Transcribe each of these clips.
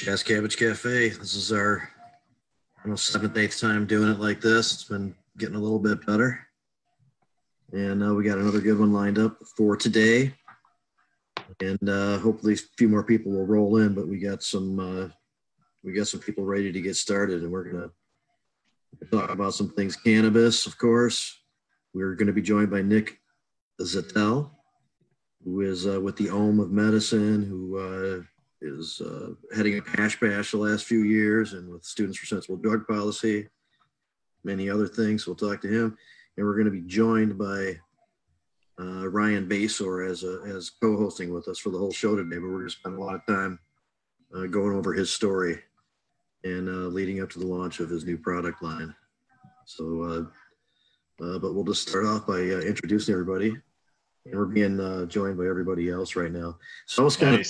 Jazz Cabbage Cafe. This is our seventh, eighth time doing it like this. It's been getting a little bit better. And we got another good one lined up for today. And hopefully a few more people will roll in, but we got some people ready to get started, and we're gonna talk about some things. Cannabis, of course. We're going to be joined by Nick Zattel, who is with the Ohm of Medicine, who is heading a Hash Bash the last few years, and with Students for Sensible Drug Policy, many other things. So we'll talk to him. And we're going to be joined by Ryan Basor as co-hosting with us for the whole show today. But we're going to spend a lot of time going over his story and leading up to the launch of his new product line. So, but we'll just start off by introducing everybody. And we're being joined by everybody else right now. So it's kind of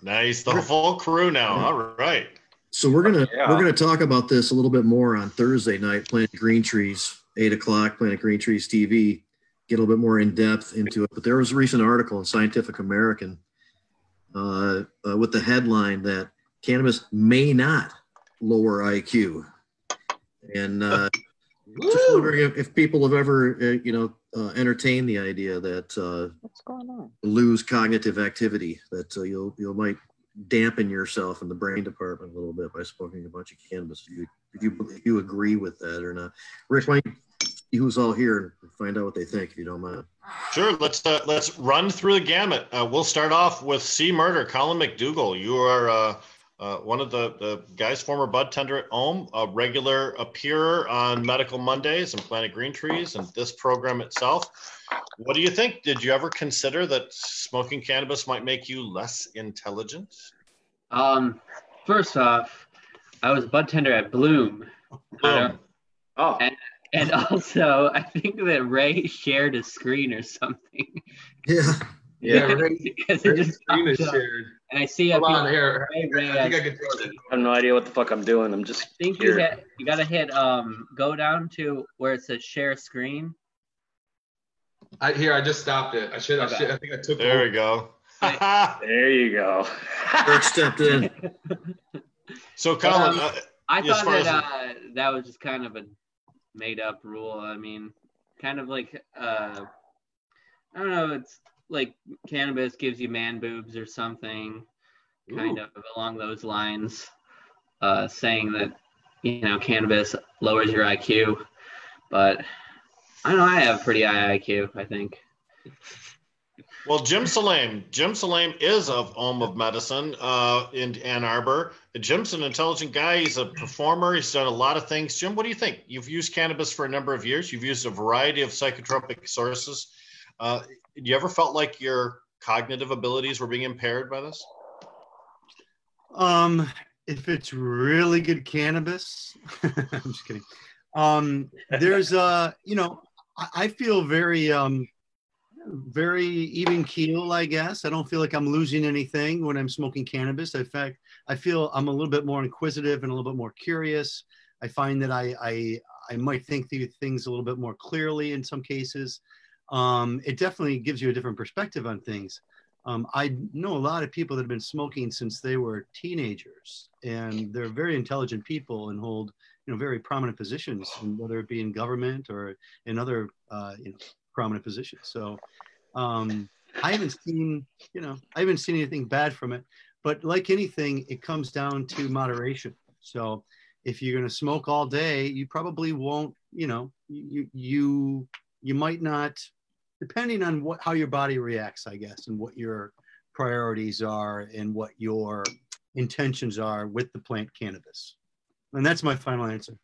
nice. The full crew now. All right. So we're gonna talk about this a little bit more on Thursday night. Planet Green Trees, 8 o'clock. Planet Green Trees TV. Get a little bit more in depth into it. But there was a recent article in Scientific American with the headline that cannabis may not lower IQ, and just wondering if people have ever entertained the idea that what's going on? Lose cognitive activity, that you might dampen yourself in the brain department a little bit by smoking a bunch of cannabis. If you agree with that or not, Rick, why don't you, who's all here, and find out what they think, if you don't mind. Sure. Let's run through the gamut. We'll start off with C Murder. Colin McDougall, you are one of the guys, former bud tender at Ohm, a regular appearer on Medical Mondays and Planet Green Trees and this program itself. What do you think? Did you ever consider that smoking cannabis might make you less intelligent? First off, I was bud tender at Bloom. And also, I think that Ray shared a screen or something. Yeah, because it just screen is shared. And I see Hold on here. Ray I think I can fix it. I have no idea what the fuck I'm doing. I'm just you gotta hit go down to where it says share screen. I just stopped it. I think I took There we go. there you go. Rick stepped in. So Colin, I thought that was just kind of a made up rule. I mean, kind of like I don't know, it's like cannabis gives you man boobs or something. Ooh. Kind of along those lines, saying that cannabis lowers your IQ, but I don't know, I have pretty high IQ, I think. Well, Jim Salame is of Ohm of Medicine in Ann Arbor. Jim's an intelligent guy. He's a performer. He's done a lot of things. Jim, what do you think? You've used cannabis for a number of years. You've used a variety of psychotropic sources. You ever felt like your cognitive abilities were being impaired by this? If it's really good cannabis, I'm just kidding. There's I feel very even keel, I guess. I don't feel like I'm losing anything when I'm smoking cannabis. In fact, I feel I'm a little bit more inquisitive and a little bit more curious. I find that I might think through things a little bit more clearly in some cases. It definitely gives you a different perspective on things. I know a lot of people that have been smoking since they were teenagers, and they're very intelligent people and hold very prominent positions, whether it be in government or in other prominent positions. So I haven't seen anything bad from it, but like anything, it comes down to moderation. So if you're going to smoke all day, you probably won't, you might not, depending on how your body reacts, I guess, and what your priorities are and what your intentions are with the plant cannabis. And that's my final answer.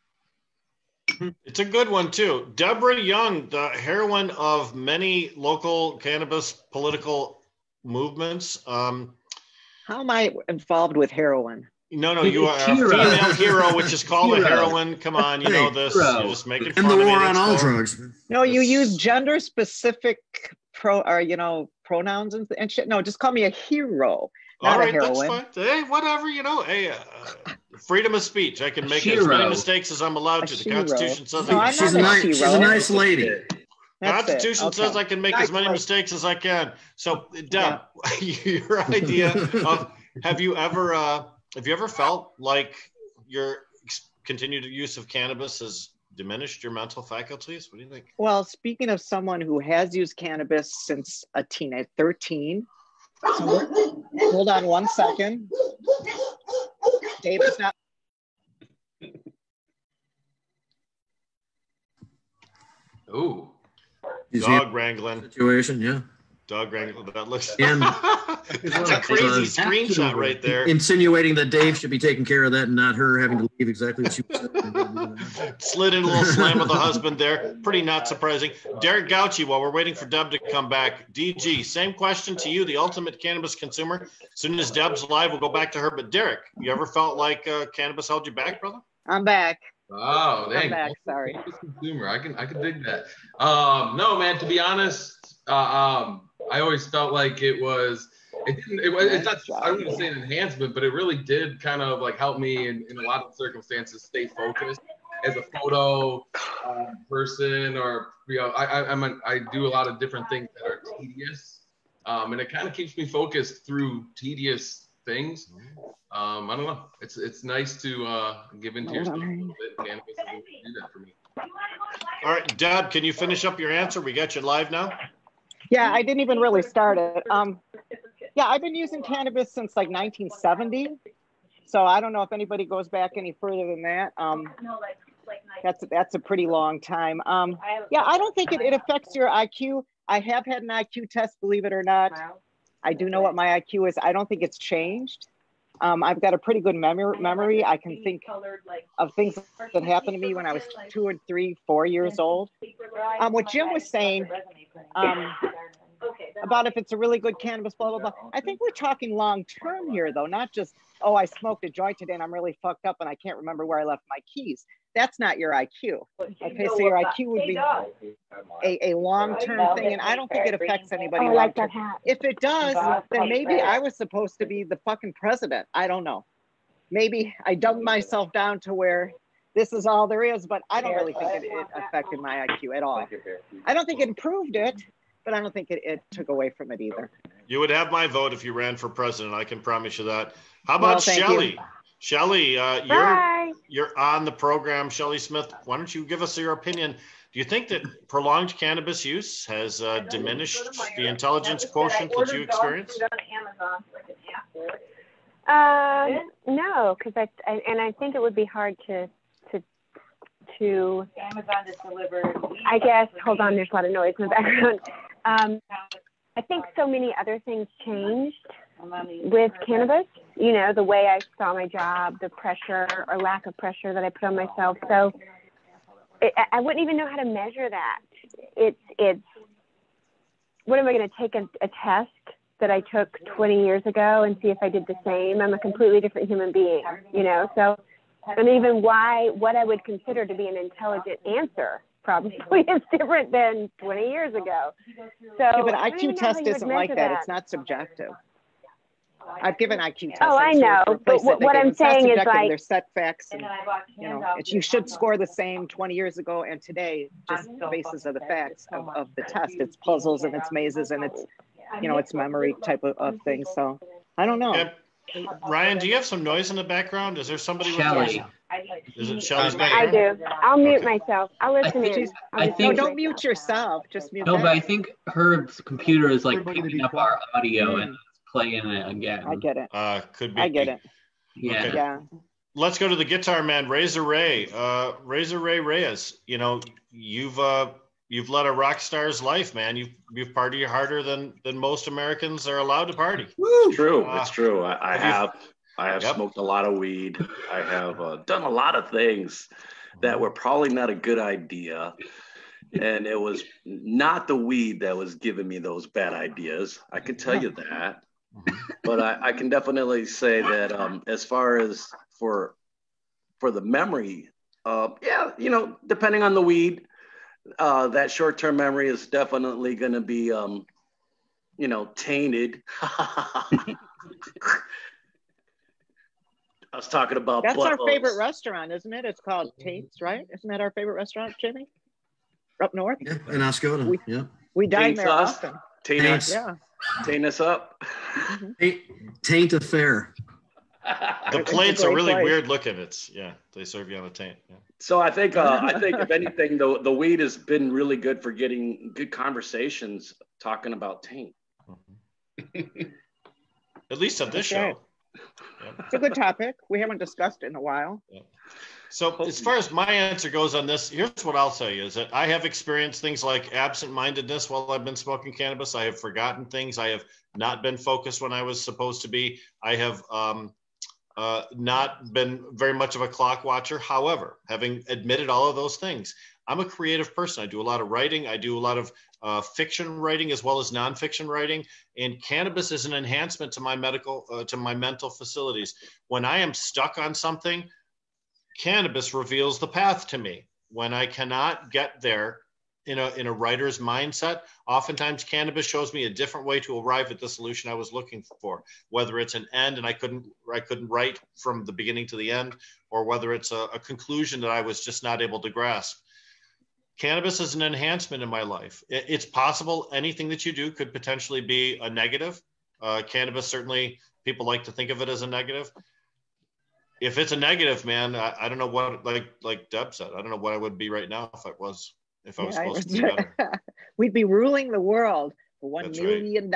It's a good one, too. Deborah Young, the heroine of many local cannabis political movements. How am I involved with heroin? No, you are a female hero, which is called a heroine. Come on, you know this. You're just making fun of me. And the war on all drugs. No, you use gender-specific pronouns and shit. No, just call me a hero, not a heroine. That's fine. Hey, whatever, Hey, freedom of speech. I can make as many mistakes as I'm allowed to. The Constitution says she's a nice lady. The Constitution says I can make as many mistakes as I can. So, Deb, your idea of have you ever Have you ever felt like your continued use of cannabis has diminished your mental faculties? What do you think? Well, speaking of someone who has used cannabis since a teenage 13. So hold on one second. David's not. Ooh. Dog wrangling. Situation, yeah. Dog wrangling. That looks. And that's a crazy screenshot right there. Insinuating that Dave should be taking care of that and not her having to leave exactly what she was. Slid in a little slam with the husband there. Pretty not surprising. Derek Gauci, while we're waiting for Deb to come back. DG, same question to you, the ultimate cannabis consumer. As soon as Deb's live, we'll go back to her. But Derek, you ever felt like cannabis held you back, brother? I'm back. Oh, dang. I'm back. Sorry. Consumer. I can dig that. No, man, to be honest, I always felt like it's not, I don't want to say an enhancement, but it really did kind of like help me in a lot of circumstances stay focused as a photo person, or, you know, I do a lot of different things that are tedious, and it kind of keeps me focused through tedious things. I don't know. It's nice to give into your stuff a little bit. Cannabis is able to do that for me. All right, Deb, can you finish up your answer? We got you live now. Yeah, I didn't even really start it. Yeah, I've been using cannabis since like 1970. So I don't know if anybody goes back any further than that. That's a pretty long time. Yeah, I don't think it affects your IQ. I have had an IQ test, believe it or not. I do know what my IQ is. I don't think it's changed. I've got a pretty good memory. I can think of things that happened to me when I was 2 or 3, 4 years old. What Jim was saying about if it's a really good cannabis, blah, blah, blah. I think we're talking long term here, though, not just, oh, I smoked a joint today and I'm really fucked up and I can't remember where I left my keys. That's not your IQ. Okay, so your IQ would be a long-term thing, and I don't think it affects anybody long-term. If it does, then maybe I was supposed to be the fucking president. I don't know. Maybe I dumbed myself down to where this is all there is, but I don't really think it affected my IQ at all. I don't think it improved it, but I don't think it took away from it either. You would have my vote if you ran for president. I can promise you that. How about Shelley? Shelley, you're on the program. Shelley Smith, why don't you give us your opinion? Do you think that prolonged cannabis use has diminished the intelligence quotient that you experience? No, because I think it would be hard to Amazon is delivered. I guess. Hold on, there's a lot of noise in the background. I think so many other things changed with cannabis. You know, the way I saw my job, the pressure or lack of pressure that I put on myself. So I wouldn't even know how to measure that. It's what am I going to take a test that I took 20 years ago and see if I did the same? I'm a completely different human being, you know? So, and even what I would consider to be an intelligent answer probably is different than 20 years ago. So, yeah, but an IQ test isn't like that. It's not subjective. I've given IQ tests. Oh, I know. But what I'm saying is like there's set facts, and you know, you should score the same 20 years ago and today, just the basis of the facts of the test. It's puzzles and it's mazes and it's, you know, it's memory type of things. So I don't know. And Ryan, do you have some noise in the background? Is there somebody Shelley? Is it Shelley's I background? do. I'll mute myself. I'll listen in. I think. No, don't mute yourself. Just mute. No, but I think her computer is like picking up our audio and playing it again. I get it. Could be. I get it. Yeah. Okay. Yeah. Let's go to the guitar man, Razor Ray. Razor Ray Reyes. You know, you've led a rock star's life, man. You've partied harder than most Americans are allowed to party. It's true. It's true. I have smoked a lot of weed. I have done a lot of things that were probably not a good idea. And it was not the weed that was giving me those bad ideas. I can tell you that. But I can definitely say that as far as for the memory, yeah, you know, depending on the weed, that short-term memory is definitely going to be, you know, tainted. I was talking about that's buttholes. our favorite restaurant, isn't it? It's called Tate's, right? Isn't that our favorite restaurant, Jamie? Up north? Yeah, in Oscoda. We dine Taints there us. often. Taint us. Yeah. Taint us up. Taint affair. The plates are really weird looking. They serve you on a taint. Yeah. So I think if anything, the weed has been really good for getting good conversations talking about taint. At least on this show. Yeah. It's a good topic. We haven't discussed it in a while. Yeah. So as far as my answer goes on this, here's what I'll tell you is that I have experienced things like absent-mindedness while I've been smoking cannabis. I have forgotten things. I have not been focused when I was supposed to be. I have not been very much of a clock watcher. However, having admitted all of those things, I'm a creative person. I do a lot of writing. I do a lot of fiction writing as well as nonfiction writing. And cannabis is an enhancement to my mental facilities. When I am stuck on something, cannabis reveals the path to me. When I cannot get there in a writer's mindset, oftentimes cannabis shows me a different way to arrive at the solution I was looking for, whether it's an end and I couldn't write from the beginning to the end, or whether it's a conclusion that I was just not able to grasp. Cannabis is an enhancement in my life. It's possible anything that you do could potentially be a negative. Cannabis, certainly people like to think of it as a negative. If it's a negative, man, I don't know what, like Deb said, I don't know what I would be right now if I was supposed to be better. We'd be ruling the world for $1 million.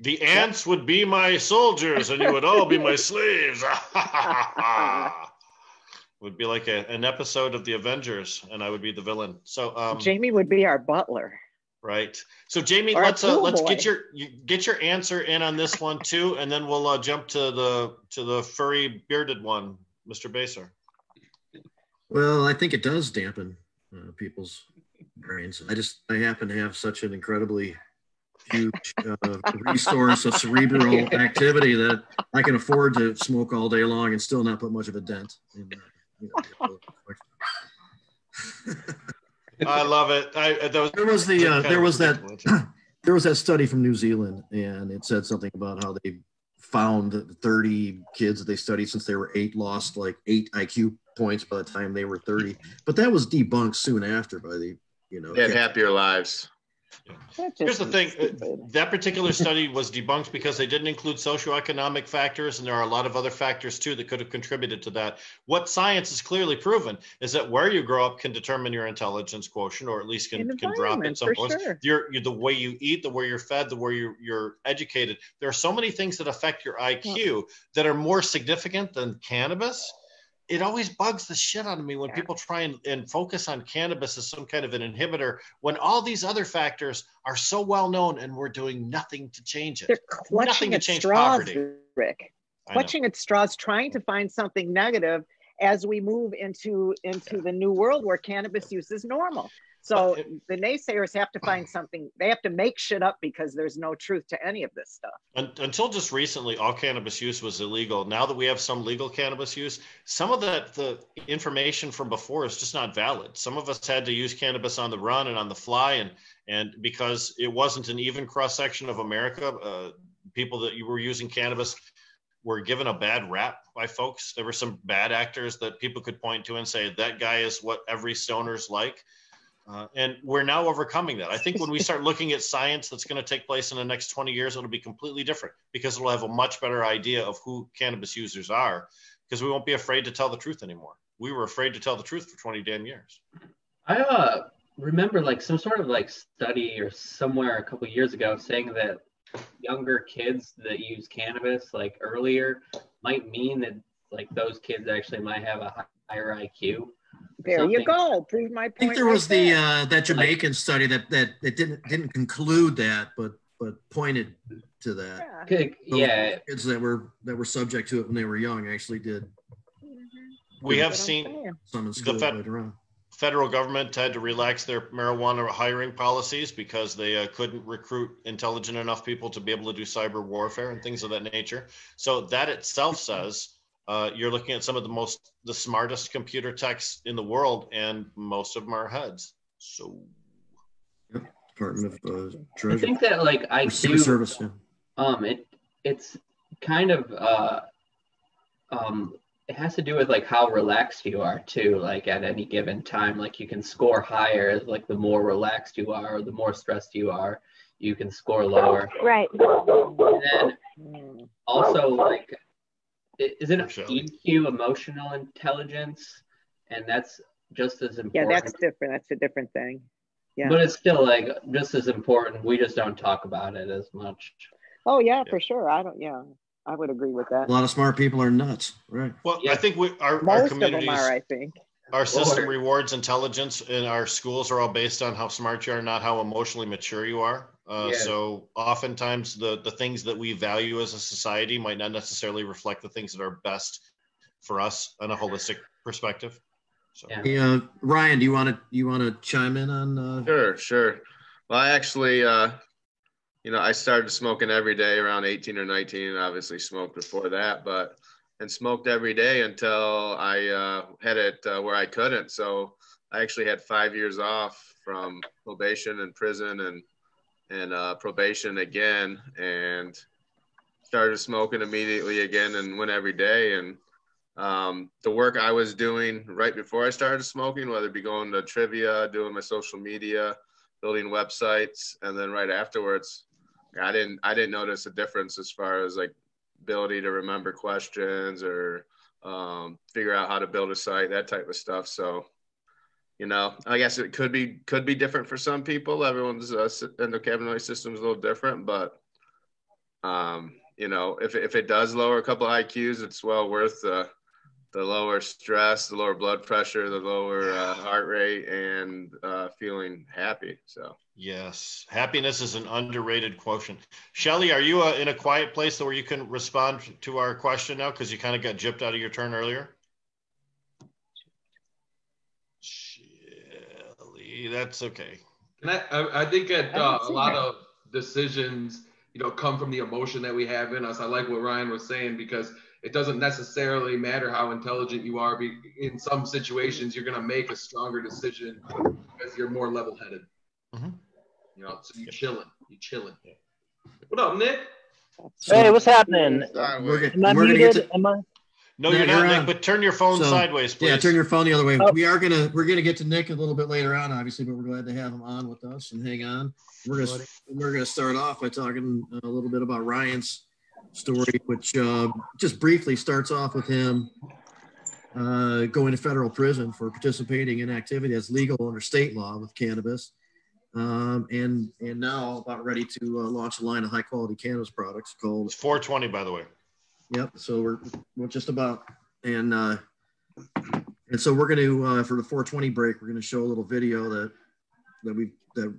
The ants would be my soldiers and you would all be my slaves. Would be like an episode of the Avengers and I would be the villain. So Jamie would be our butler. Right. So Jamie, let's get your answer in on this one too, and then we'll jump to the furry bearded one, Mr. Baser. Well, I think it does dampen people's brains. I happen to have such an incredibly huge resource of cerebral activity that I can afford to smoke all day long and still not put much of a dent in I love it. There was that study from New Zealand, and it said something about how they found 30 kids that they studied since they were 8 lost like 8 IQ points by the time they were 30. But that was debunked soon after by the They had happier lives. Here's the thing, that particular study was debunked because they didn't include socioeconomic factors, and there are a lot of other factors too that could have contributed to that. What science has clearly proven is that where you grow up can determine your intelligence quotient, or at least can drop at some point. Sure. The way you eat, the way you're fed, the way you're educated. There are so many things that affect your IQ that are more significant than cannabis. It always bugs the shit out of me when people try and focus on cannabis as some kind of an inhibitor when all these other factors are so well known and we're doing nothing to change it. They're clutching at straws, Rick. Clutching at straws, trying to find something negative as we move into the new world where cannabis use is normal. So the naysayers have to find something. They have to make shit up because there's no truth to any of this stuff. Until just recently, all cannabis use was illegal. Now that we have some legal cannabis use, some of the information from before is just not valid. Some of us had to use cannabis on the run and on the fly, and because it wasn't an even cross section of America, people that were using cannabis were given a bad rap by folks. There were some bad actors that people could point to and say that guy is what every stoner's like. And we're now overcoming that. I think when we start looking at science that's going to take place in the next 20 years, it'll be completely different because it'll have a much better idea of who cannabis users are, because we won't be afraid to tell the truth anymore. We were afraid to tell the truth for 20 damn years. I remember like some sort of like study or somewhere a couple of years ago saying that younger kids that use cannabis like earlier might mean that like those kids actually might have a higher IQ. There you go. Prove my point. I think there was that Jamaican study that didn't conclude that, but pointed to that. Yeah. Kids that were subject to it when they were young actually did. We have seen the federal government had to relax their marijuana hiring policies because they couldn't recruit intelligent enough people to be able to do cyber warfare and things of that nature. So that itself says you're looking at some of the smartest computer techs in the world, and most of them are heads. So, Department of Treasury. I think that like IQ service. Yeah. It's kind of it has to do with like how relaxed you are too. Like at any given time, like you can score higher. Like the more relaxed you are, or the more stressed you are, you can score lower. Right. And then also like isn't EQ emotional intelligence, and that's just as important. Yeah, that's different. That's a different thing. Yeah. But it's still like just as important. We just don't talk about it as much. Oh yeah, for sure. I would agree with that. A lot of smart people are nuts, right? Well, I think our Most communities of them are, I think. Our system rewards intelligence, and our schools are all based on how smart you are, not how emotionally mature you are. So oftentimes the things that we value as a society might not necessarily reflect the things that are best for us on a holistic perspective. So, Ryan, do you want to chime in on? Sure. Well, I actually, I started smoking every day around 18 or 19, and obviously smoked before that, and smoked every day until I had it where I couldn't. So I actually had 5 years off from probation and prison and probation again, and started smoking immediately again and went every day. And the work I was doing right before I started smoking, whether it be going to trivia, doing my social media, building websites, and then right afterwards, I didn't notice a difference as far as like ability to remember questions or figure out how to build a site, that type of stuff. So, I guess it could be different for some people. Everyone's endocannabinoid system is a little different, but if it does lower a couple of IQs, it's well worth the lower stress, the lower blood pressure, the lower heart rate, and feeling happy. So yes, happiness is an underrated quotient. Shelly, are you in a quiet place where you can respond to our question now, because you kind of got gypped out of your turn earlier? Shelly, that's okay. And I think that a lot of decisions, come from the emotion that we have in us. I like what Ryan was saying, because it doesn't necessarily matter how intelligent you are. In some situations, you're going to make a stronger decision because you're more level-headed. Mm-hmm. So you're chilling. What up, Nick? Hey, what's happening? Am I muted? No, you're not, Nick, but turn your phone sideways, please. Yeah, turn your phone the other way. Oh. We're gonna get to Nick a little bit later on, obviously, but we're glad to have him on with us and hang on. We're gonna start off by talking a little bit about Ryan's story, which just briefly starts off with him going to federal prison for participating in activity that's legal under state law with cannabis, and now about ready to launch a line of high quality cannabis products called. It's 420, by the way. Yep. So we're just about, and so we're going to for the 420 break, we're going to show a little video that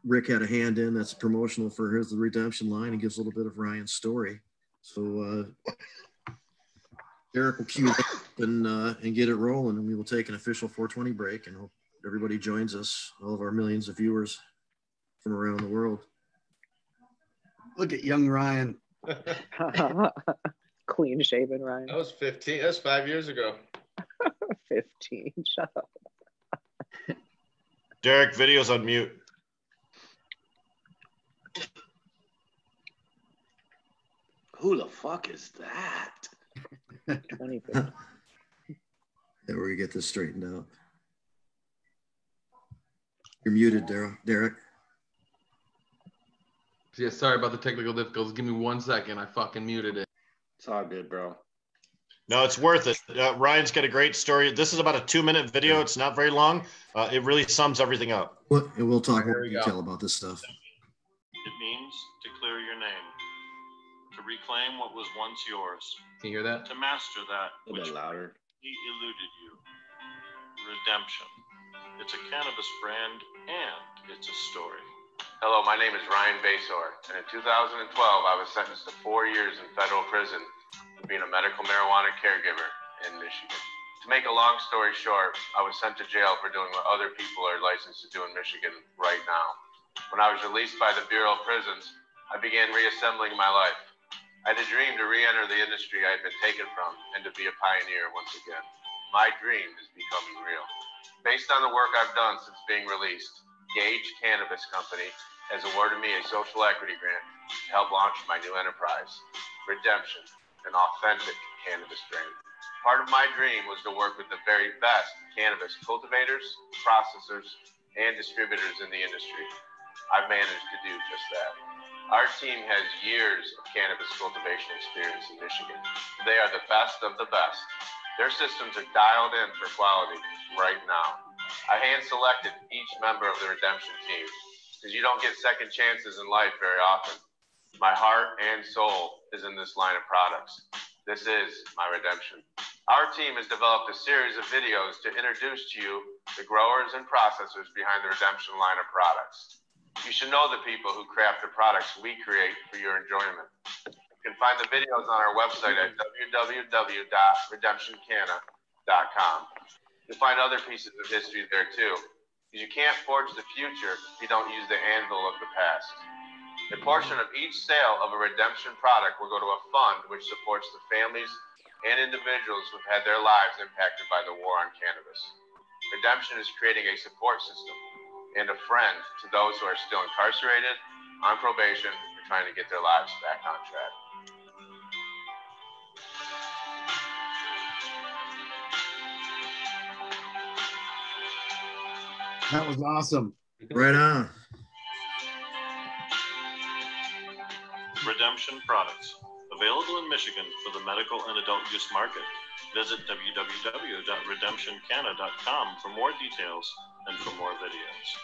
Rick had a hand in. That's promotional for the Redemption line, and gives a little bit of Ryan's story. So Derek will cue up and get it rolling, and we will take an official 420 break, and hope everybody joins us, all of our millions of viewers from around the world. Look at young Ryan. Clean shaven Ryan. That was 15. That was 5 years ago. 15. Shut up. Derek, video's on mute. Who the fuck is that? 2015. There we get this straightened out. You're muted, Derek. Yeah, sorry about the technical difficulties. Give me 1 second. I fucking muted it. It's all good, bro. No, it's worth it. Ryan's got a great story. This is about a 2-minute video. It's not very long. It really sums everything up. We'll talk more detail about this stuff. It means to clear your name, to reclaim what was once yours. Can you hear that? To master that which louder. Eluded you. Redemption. It's a cannabis brand and it's a story. Hello, my name is Ryan Basor, and in 2012, I was sentenced to 4 years in federal prison for being a medical marijuana caregiver in Michigan. To make a long story short, I was sent to jail for doing what other people are licensed to do in Michigan right now. When I was released by the Bureau of Prisons, I began reassembling my life. I had a dream to re-enter the industry I had been taken from and to be a pioneer once again. My dream is becoming real. Based on the work I've done since being released, Gage Cannabis Company has awarded me a social equity grant to help launch my new enterprise, Redemption, an authentic cannabis brand. Part of my dream was to work with the very best cannabis cultivators, processors, and distributors in the industry. I've managed to do just that. Our team has years of cannabis cultivation experience in Michigan. They are the best of the best. Their systems are dialed in for quality right now. I hand-selected each member of the Redemption team because you don't get second chances in life very often. My heart and soul is in this line of products. This is my redemption. Our team has developed a series of videos to introduce to you the growers and processors behind the Redemption line of products. You should know the people who craft the products we create for your enjoyment. You can find the videos on our website at www.redemptioncanna.com. You'll find other pieces of history there too, because you can't forge the future if you don't use the anvil of the past. A portion of each sale of a Redemption product will go to a fund which supports the families and individuals who've had their lives impacted by the war on cannabis. Redemption is creating a support system and a friend to those who are still incarcerated, on probation, or trying to get their lives back on track. That was awesome. Right on. Redemption products, available in Michigan for the medical and adult use market. Visit www.redemptioncanna.com for more details and for more videos.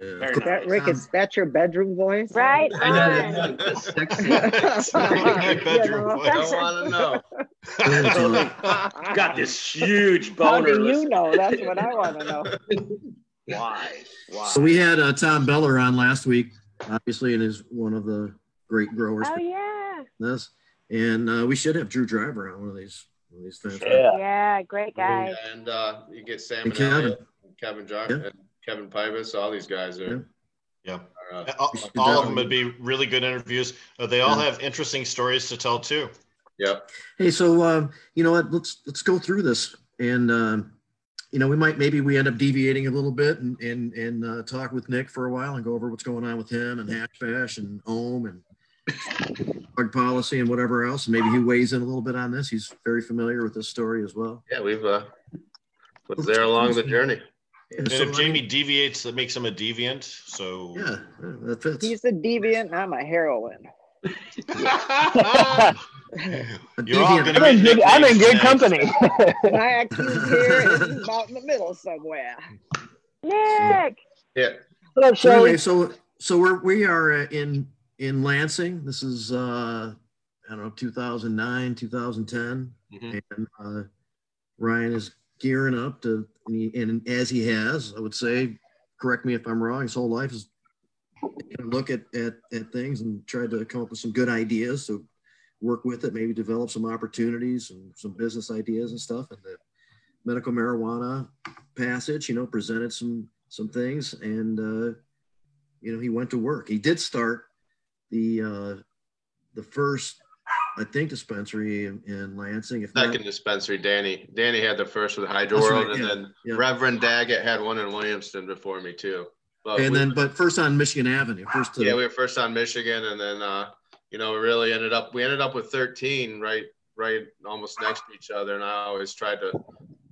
Is that, Rick, is that your bedroom voice? Right. I know. It's not my bedroom voice. I don't want to know. Got this huge boner. How do you know? That's what I want to know. Why? So we had Tom Beller on last week, obviously, and is one of the great growers. Oh yeah. This, and we should have Drew Driver on one of these things. Yeah, great guy. And you get Sam And and Kevin. Elliott, Kevin Driver, and Kevin Pybus. All these guys are. Yeah. Are, all of them would be really good interviews. They all have interesting stories to tell too. Yep. Hey, so you know what? Let's go through this, and you know, we end up deviating a little bit and talk with Nick for a while and go over what's going on with him and Hash Bash and Ohm and drug policy and whatever else. Maybe he weighs in a little bit on this. He's very familiar with this story as well. Yeah, we've was there along the journey. And if Jamie deviates, that makes him a deviant. So yeah, that fits. He's a deviant, and I'm a heroine. You're all gonna I'm in good next. company. My IQ's here is about in the middle somewhere. Nick. Yeah. Hello, So Shelly. anyway, so we are in Lansing. This is I don't know, 2009, 2010, and Ryan is gearing up to, and as he has, I would say, correct me if I'm wrong, his whole life is taking a look at things and tried to come up with some good ideas. So work with it, maybe develop some opportunities and some business ideas and stuff. And the medical marijuana passage, you know, presented some things, and you know, he went to work. He did start the first, I think, dispensary in Lansing. Second dispensary, Danny had the first with Hydro World, right, and then Reverend Daggett had one in Williamston before me too. But first on Michigan Avenue. We were first on Michigan, and then you know, we ended up with 13 right almost next to each other, and I always tried to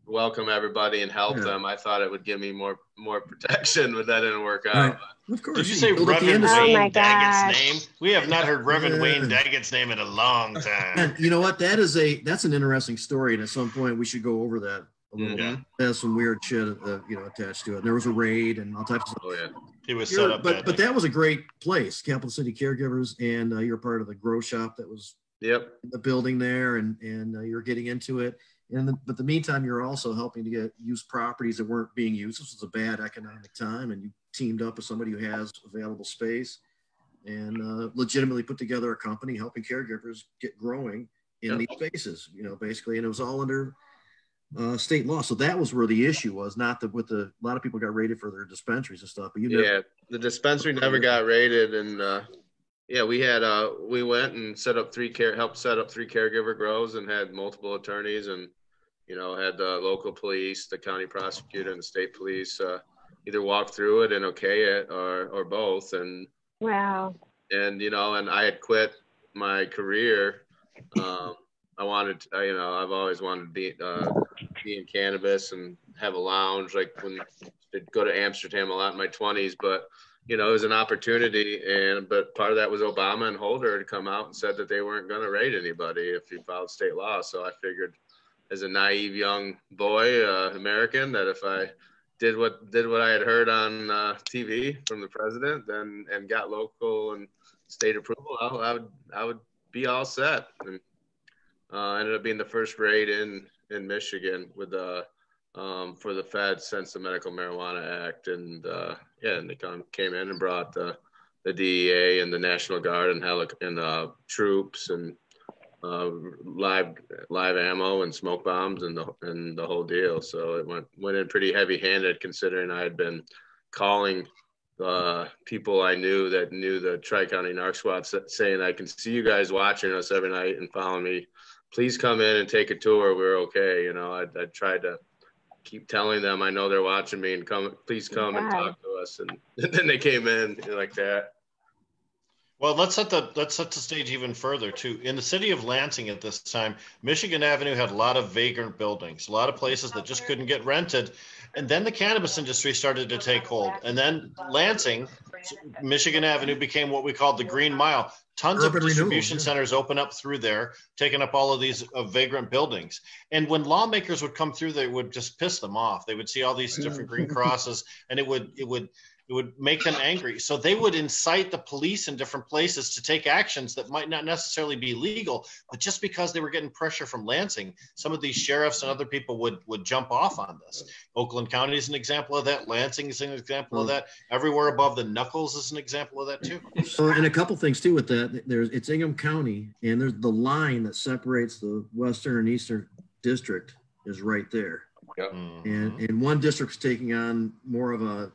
welcome everybody and help them. I thought it would give me more protection, but that didn't work out. Right. Of course. Did you say Reverend Wayne Daggett's name? We have not heard Reverend Wayne Daggett's name in a long time. And you know what? That's an interesting story, and at some point we should go over that a little bit. There's some weird shit, you know, attached to it. And there was a raid and all types of stuff. Oh yeah. He was set up. But that was a great place, Capital City Caregivers, and you're part of the grow shop that was in the building there, and you're getting into it. But the meantime, you're also helping to get used properties that weren't being used. This was a bad economic time, and you teamed up with somebody who has available space and legitimately put together a company helping caregivers get growing in these spaces, you know, basically. And it was all under state law. So that was where the issue was, not that with a lot of people got raided for their dispensaries and stuff. But the dispensary never got raided, and we went and helped set up three caregiver grows and had multiple attorneys, and you know, had the local police, the county prosecutor, and the state police either walk through it and okay it, or both. And wow. And you know, and I had quit my career. I've always wanted to be in cannabis and have a lounge, like when I'd go to Amsterdam a lot in my 20s. But you know, it was an opportunity, but part of that was Obama and Holder had come out and said that they weren't going to raid anybody if you followed state law. So I figured, as a naive young boy, American, that if I did what I had heard on TV from the president, and got local and state approval, I would be all set. And ended up being the first raid in Michigan with for the feds since the Medical Marijuana Act, and and they came in and brought the DEA and the National Guard and troops and live ammo and smoke bombs and the whole deal. So it went in pretty heavy-handed, considering I had been calling people I knew that knew the Tri-County Narc Squad, saying, I can see you guys watching us every night and following me. Please come in and take a tour. We're okay. You know, I tried to keep telling them, I know they're watching me, and please come and talk to us. And then they came in like that. Well, let's set the stage even further too. In the city of Lansing at this time, Michigan Avenue had a lot of vagrant buildings, a lot of places that just couldn't get rented. And then the cannabis industry started to take hold. And then Lansing, Michigan Avenue became what we called the Green Mile. Tons of distribution centers open up through there, taking up all of these vagrant buildings. And when lawmakers would come through, they would just piss them off. They would see all these different green crosses, and it would make them angry. So they would incite the police in different places to take actions that might not necessarily be legal, but just because they were getting pressure from Lansing, some of these sheriffs and other people would jump off on this. Oakland County is an example of that. Lansing is an example of that. Everywhere above the knuckles is an example of that too. So, and a couple things too with that. It's Ingham County, and there's the line that separates the Western and Eastern District is right there. Yep. And one district's taking on more of a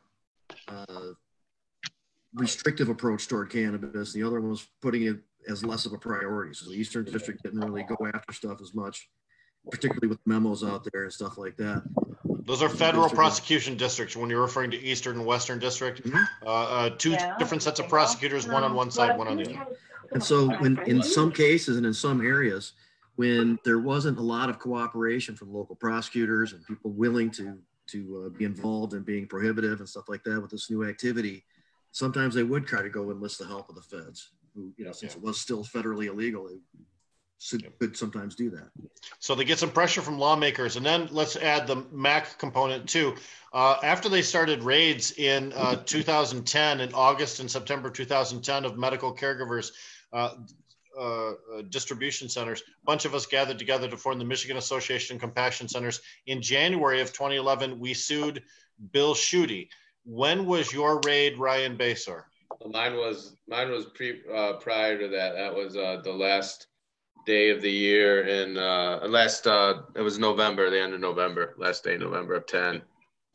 restrictive approach toward cannabis. The other one was putting it as less of a priority. So the Eastern District didn't really go after stuff as much, particularly with memos out there and stuff like that. Those are federal prosecution districts when you're referring to Eastern and Western District. Two different sets of prosecutors, one on one side, one on the other. And so when in some cases and in some areas, when there wasn't a lot of cooperation from local prosecutors and people willing to be involved in being prohibitive and stuff like that with this new activity, sometimes they would try to go enlist the help of the feds, who, since it was still federally illegal, they could sometimes do that. So they get some pressure from lawmakers. And then let's add the MAC component too. After they started raids in 2010, in August and September 2010 of medical caregivers, distribution centers, a bunch of us gathered together to form the Michigan Association of Compassion Centers. In January of 2011, we sued Bill Schuette. When was your raid, Ryan Basor? Mine was prior to that. That was the last day of the year, and it was November, the end of November, last day of November of 10.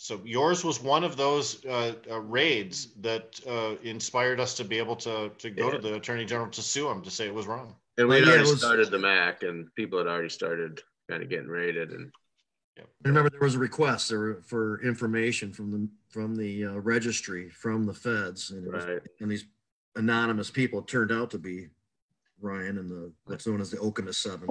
So yours was one of those raids that inspired us to be able to go to the Attorney General to sue him, to say it was wrong. And we had already started the MAC, and people had already started kind of getting raided. And I remember there was a request for information from the registry from the feds, and, and these anonymous people turned out to be Ryan and what's known as the Okemos 7.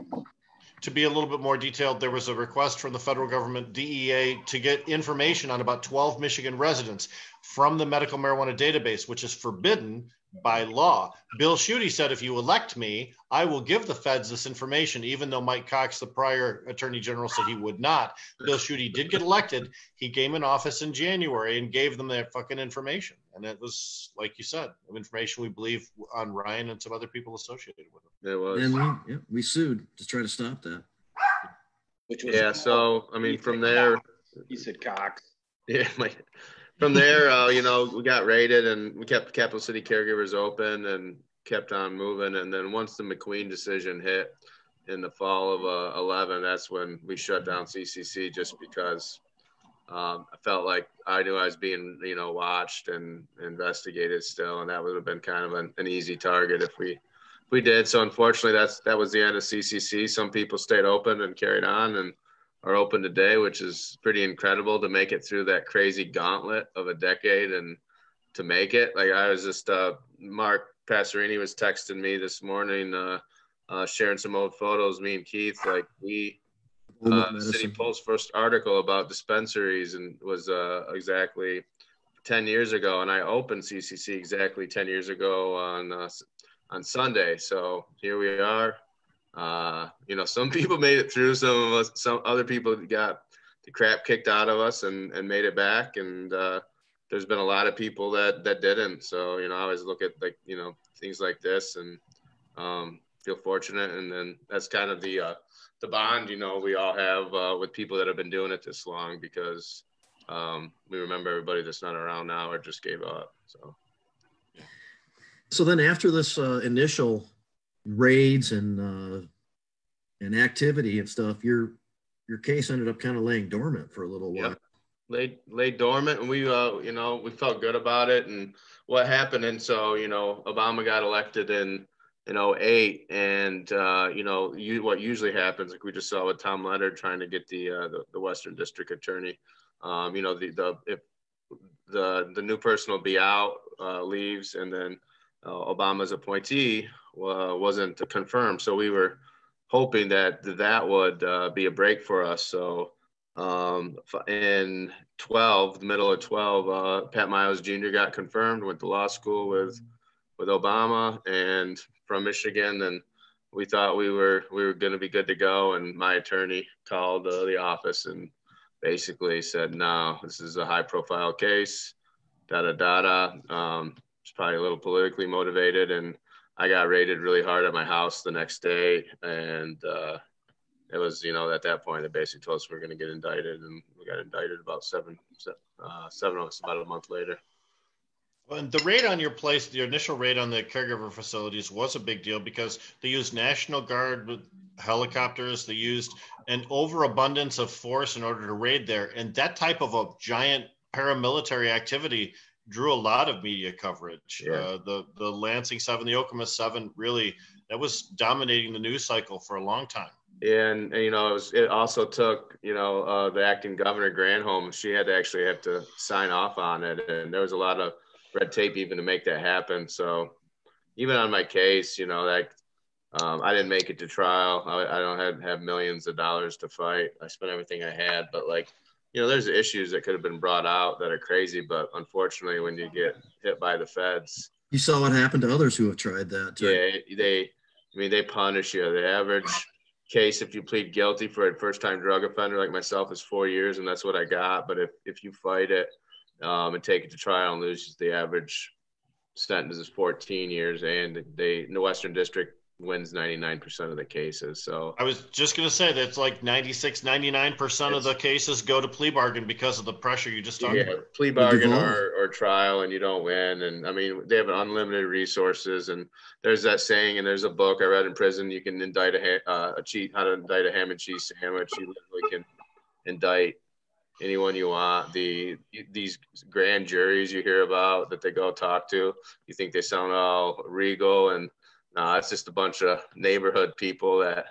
To be a little bit more detailed, there was a request from the federal government, DEA, to get information on about 12 Michigan residents from the medical marijuana database, which is forbidden by law. Bill Schuette said, if you elect me, I will give the feds this information, even though Mike Cox, the prior attorney general, said he would not. Bill Schuette did get elected. He came in office in January and gave them that fucking information. And it was, like you said, information we believe on Ryan and some other people associated with him. It was. And we sued to try to stop that. Which was so, I mean, from there. You said Cox. Yeah, from there, we got raided, and we kept Capital City Caregivers open and kept on moving. And then once the McQueen decision hit in the fall of 11, that's when we shut down CCC, just because I felt like I knew I was being, watched and investigated still, and that would have been kind of an easy target if we did. So unfortunately, that was the end of CCC. Some people stayed open and carried on and are open today, which is pretty incredible to make it through that crazy gauntlet of a decade and to make it. Like I was just, Mark Passerini was texting me this morning, sharing some old photos, me and Keith, like City Pulse first article about dispensaries and was exactly 10 years ago, and I opened CCC exactly 10 years ago on Sunday. So here we are. You know, some people made it through. Some other people got the crap kicked out of us and made it back. And there's been a lot of people that didn't. So, you know, I always look at, like, you know, things like this and feel fortunate. And then that's kind of the bond, you know, we all have with people that have been doing it this long, because we remember everybody that's not around now or just gave up. So then after this initial raids and activity and stuff, your case ended up kind of laying dormant for a little while. Yep. Lay dormant, and we you know, we felt good about it and what happened. And so, you know, Obama got elected in 2008, and you know, what usually happens, like we just saw with Tom Leonard trying to get the Western District Attorney, you know, if the new person will be out, leaves, and then Obama's appointee wasn't confirmed. So we were hoping that would be a break for us. So in the middle of 12, Pat Miles Jr. got confirmed, went to law school with Obama and from Michigan. And we thought we were going to be good to go. And my attorney called the office and basically said, no, this is a high profile case, It's probably a little politically motivated. And I got raided really hard at my house the next day. And it was, you know, at that point, they basically told us we were going to get indicted, and we got indicted about about a month later. Well, and the raid on your place, the initial raid on the caregiver facilities was a big deal because they used National Guard with helicopters. They used an overabundance of force in order to raid there. And that type of a giant paramilitary activity drew a lot of media coverage. Yeah. The Lansing 7, the Okemos 7, really, that was dominating the news cycle for a long time. And you know, it also took, you know, the acting governor Granholm, she had to sign off on it. And there was a lot of red tape even to make that happen. So even on my case, you know, like I didn't make it to trial. I don't have millions of dollars to fight. I spent everything I had, but, like, you know, there's issues that could have been brought out that are crazy, but unfortunately, when you get hit by the feds, you saw what happened to others who have tried that. Yeah, they punish you. The average case, if you plead guilty for a first-time drug offender like myself, is 4 years, and that's what I got. But if you fight it and take it to trial and lose, the average sentence is 14 years, and the Western District wins 99% of the cases. So I was just going to say that's like 99% of the cases go to plea bargain because of the pressure you just talked about. Plea bargain or trial, and you don't win. And I mean, they have unlimited resources, and there's that saying, and there's a book I read in prison, you can indict how to indict a ham and cheese sandwich. You literally can indict anyone you want. These grand juries you hear about that they go talk to, you think they sound all regal, and no, it's just a bunch of neighborhood people that,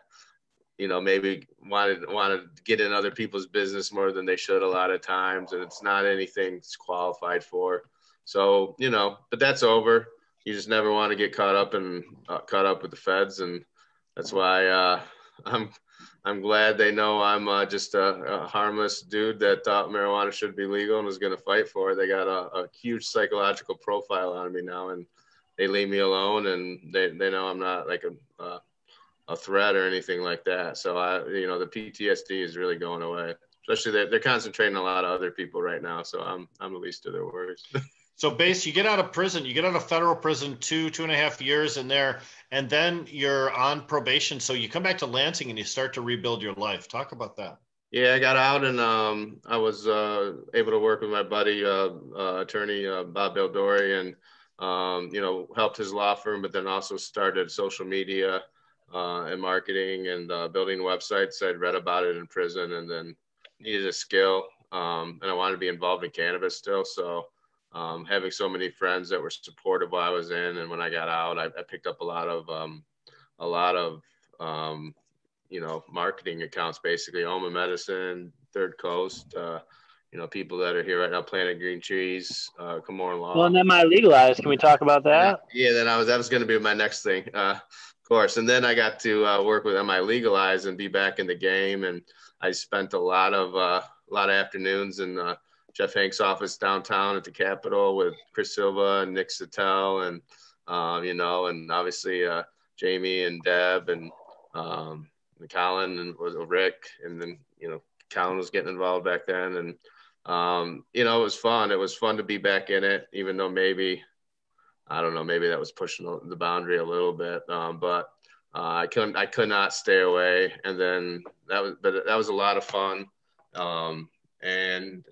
you know, maybe wanted to get in other people's business more than they should a lot of times, and it's not anything it's qualified for. So, you know, but that's over. You just never want to get caught up with the feds, and that's why I'm glad they know I'm just a harmless dude that thought marijuana should be legal and was going to fight for it. They got a huge psychological profile on me now, and they leave me alone, and they know I'm not like a threat or anything like that. So you know, the PTSD is really going away. Especially they're concentrating on a lot of other people right now. So I'm the least of their worries. So Bass, you get out of prison, you get out of federal prison 2.5 years in there, and then you're on probation. So you come back to Lansing and you start to rebuild your life. Talk about that. Yeah, I got out, and I was able to work with my buddy, attorney Bob Bildori, and you know, helped his law firm, but then also started social media and marketing and building websites. I'd read about it in prison, and then needed a skill, and I wanted to be involved in cannabis still. So having so many friends that were supportive while I was in, and when I got out, I picked up a lot of you know, marketing accounts, basically Oma Medicine, Third Coast, you know, people that are here right now, Planet Green Trees, Camorra Law. Well, and then my legalized. Can we talk about that? Yeah, then that was going to be my next thing, of course. And then I got to work with MI Legalized and be back in the game. And I spent a lot of afternoons and Jeff Hank's office downtown at the Capitol with Chris Silva and Nick Sattel and, and obviously Jamie and Deb and Colin and was Rick. And then, Colin was getting involved back then. And, it was fun. It was fun to be back in it, even though maybe that was pushing the boundary a little bit. But I could not stay away. And then that was a lot of fun. And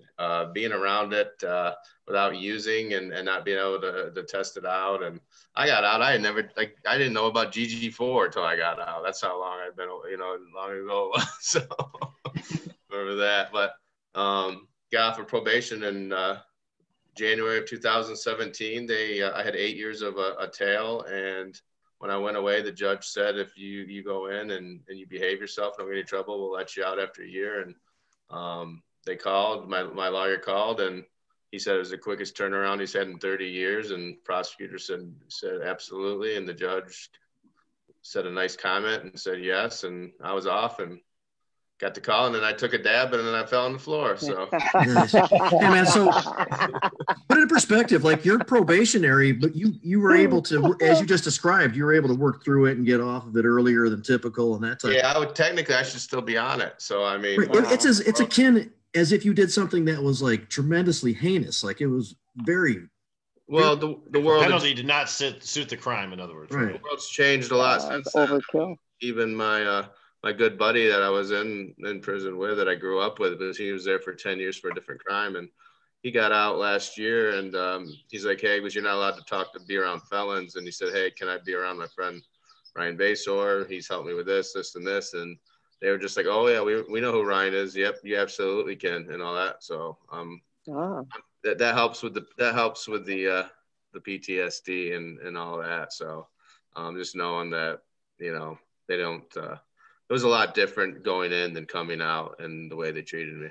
being around it without using and not being able to test it out. And I got out. I didn't know about GG4 until I got out. That's how long I've been, long ago. So remember that. But got off of probation in January of 2017. I had 8 years of a tail, and when I went away, the judge said, if you go in and you behave yourself, don't get any trouble, we'll let you out after a year. And they called, my lawyer called, and he said it was the quickest turnaround he's had in 30 years. And prosecutor said absolutely. And the judge said a nice comment and said yes. And I was off and got the call, and then I took a dab, and then I fell on the floor. So, nice. Hey man, so put it in perspective. Like, you're probationary, but you were able to, as you just described, you were able to work through it and get off of it earlier than typical, and that type. Yeah, I should still be on it. So I mean, right. It's akin as if you did something that was like tremendously heinous. Like, it was very. Well, the world penalty did not suit the crime. In other words, right. The world's changed a lot since overkill. Even my good buddy that I was in prison with, that I grew up with, because he was there for 10 years for a different crime, and he got out last year. And he's like, hey, because you're not allowed to be around felons. And he said, hey, can I be around my friend Ryan Basor? He's helped me with this, and this. And they were just like, oh yeah, we know who Ryan is. Yep, you absolutely can, and all that. So that helps with the PTSD and all that. So just knowing that, they don't. It was a lot different going in than coming out, and the way they treated me.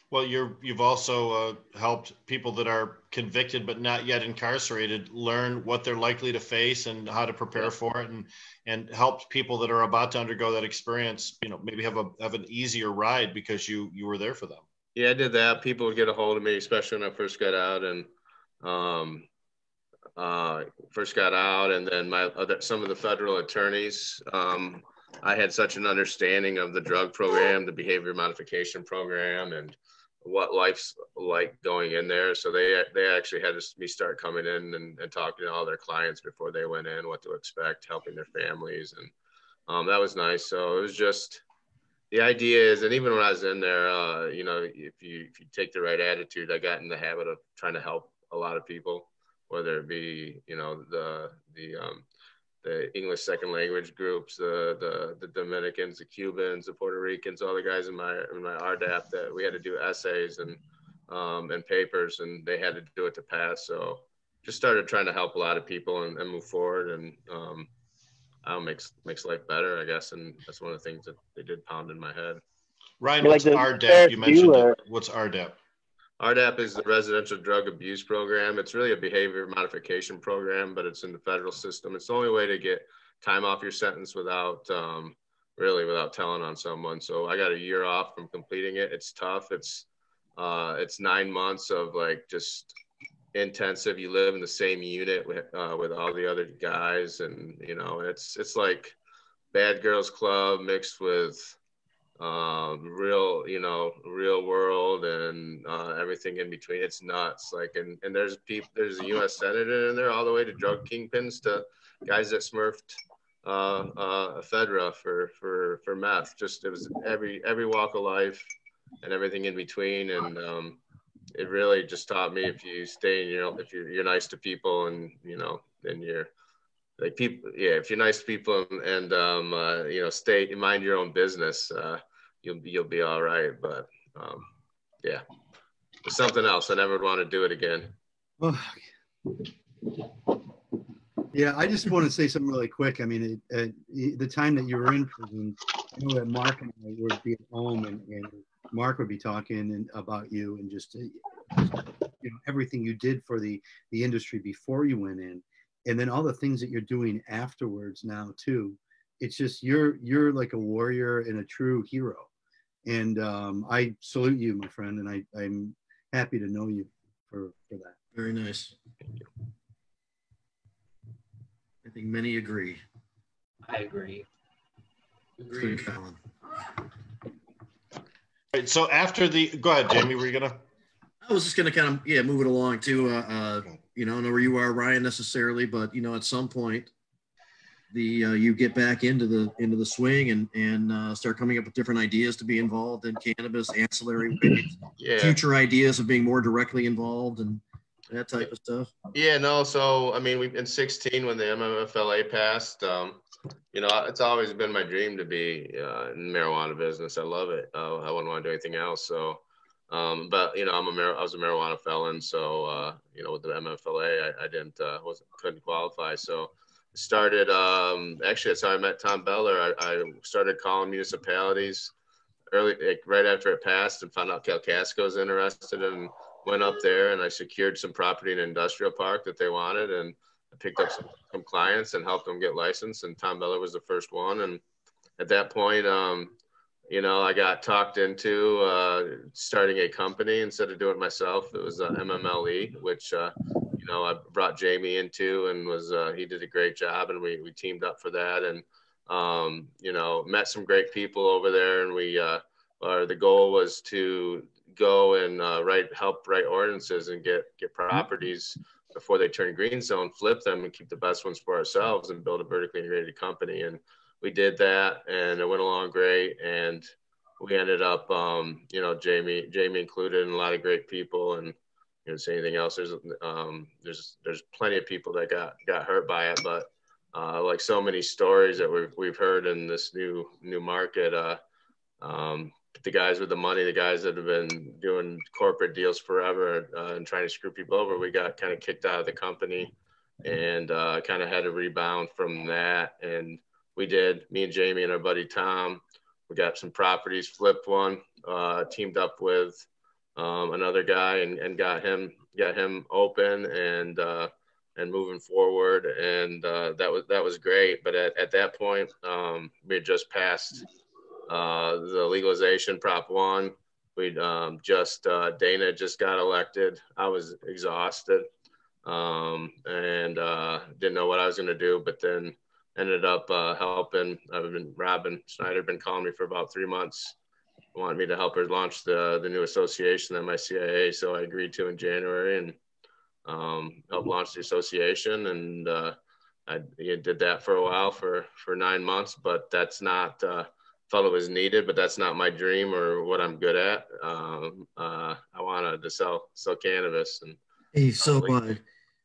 Well, you've also helped people that are convicted but not yet incarcerated learn what they're likely to face and how to prepare for it, and helped people that are about to undergo that experience, maybe have an easier ride because you were there for them. Yeah, I did that. People would get a hold of me, especially when I first got out, and then some of the federal attorneys. I had such an understanding of the drug program, the behavior modification program, and what life's like going in there. So they actually had me start coming in and talking to all their clients before they went in, what to expect, helping their families. And that was nice. So it was just, the idea is, and even when I was in there, if you take the right attitude, I got in the habit of trying to help a lot of people, whether it be, the English second language groups, the Dominicans, the Cubans, the Puerto Ricans, all the guys in my RDAP, that we had to do essays and papers, and they had to do it to pass. So just started trying to help a lot of people and move forward, and makes life better, I guess. And that's one of the things that they did pound in my head. Ryan, what's RDAP? You mentioned it. What's RDAP? RDAP is the Residential Drug Abuse Program. It's really a behavior modification program, but it's in the federal system. It's the only way to get time off your sentence without telling on someone. So I got a year off from completing it. It's tough. It's 9 months of like just intensive. You live in the same unit with all the other guys, and it's like Bad Girls Club mixed with real world and everything in between. It's nuts. Like, and there's a U.S. senator in there, all the way to drug kingpins to guys that smurfed ephedra for meth. Just, it was every walk of life and everything in between. And it really just taught me, if you stay in if you're nice to people, and then you're like people. Yeah, if you're nice to people and stay, mind your own business, you'll be all right. But yeah, it's something else. I never would want to do it again. Well, yeah, I just want to say something really quick. I mean, the time that you were in prison, I know that Mark and I would be at home, and Mark would be talking about you, and just everything you did for the industry before you went in, and then all the things that you're doing afterwards now too. It's just, you're like a warrior and a true hero. And I salute you, my friend. And I'm, happy to know you for that. Very nice. I think many agree. I agree. Good, Colin. All right, so after go ahead, Jamie, were you going to? I was just going to kind of, move it along too. I don't know where you are, Ryan, necessarily, but, at some point, you get back into the swing and start coming up with different ideas to be involved in cannabis, ancillary ways, future ideas of being more directly involved and that type of stuff. Yeah, no. So, I mean, we've been 16 when the MMFLA passed. It's always been my dream to be in the marijuana business. I love it. I wouldn't want to do anything else. So, but I was a marijuana felon. So, with the MMFLA, I couldn't qualify. So, started actually that's how I met Tom Beller. I started calling municipalities early, right after it passed, and found out Calcasco was interested, and went up there and I secured some property in an industrial park that they wanted, and I picked up some clients and helped them get licensed, and Tom Beller was the first one. And at that point, I got talked into starting a company instead of doing it myself. It was MMLE, which I brought Jamie into, and he did a great job, and we teamed up for that, and met some great people over there, and the goal was to go and help write ordinances and get properties before they turn green zone, flip them and keep the best ones for ourselves and build a vertically integrated company. And we did that, and it went along great, and we ended up Jamie included, and a lot of great people. And say anything else, there's plenty of people that got hurt by it, but like so many stories that we've heard in this new market, the guys with the money, the guys that have been doing corporate deals forever and trying to screw people over, we got kind of kicked out of the company, and kind of had to rebound from that. And we did, me and Jamie and our buddy Tom, we got some properties, flipped one, teamed up with another guy, and got him open and moving forward, and that was great. But at that point, we had just passed the legalization Prop 1. We Dana just got elected. I was exhausted, and didn't know what I was going to do, but then ended up helping. Robin Schneider been calling me for about 3 months, wanted me to help her launch the new association at my CIA. So I agreed to in January, and helped launch the association. And I did that for a while, for 9 months, but that's not, felt it was needed, but that's not my dream or what I'm good at. I wanted to sell cannabis. And hey,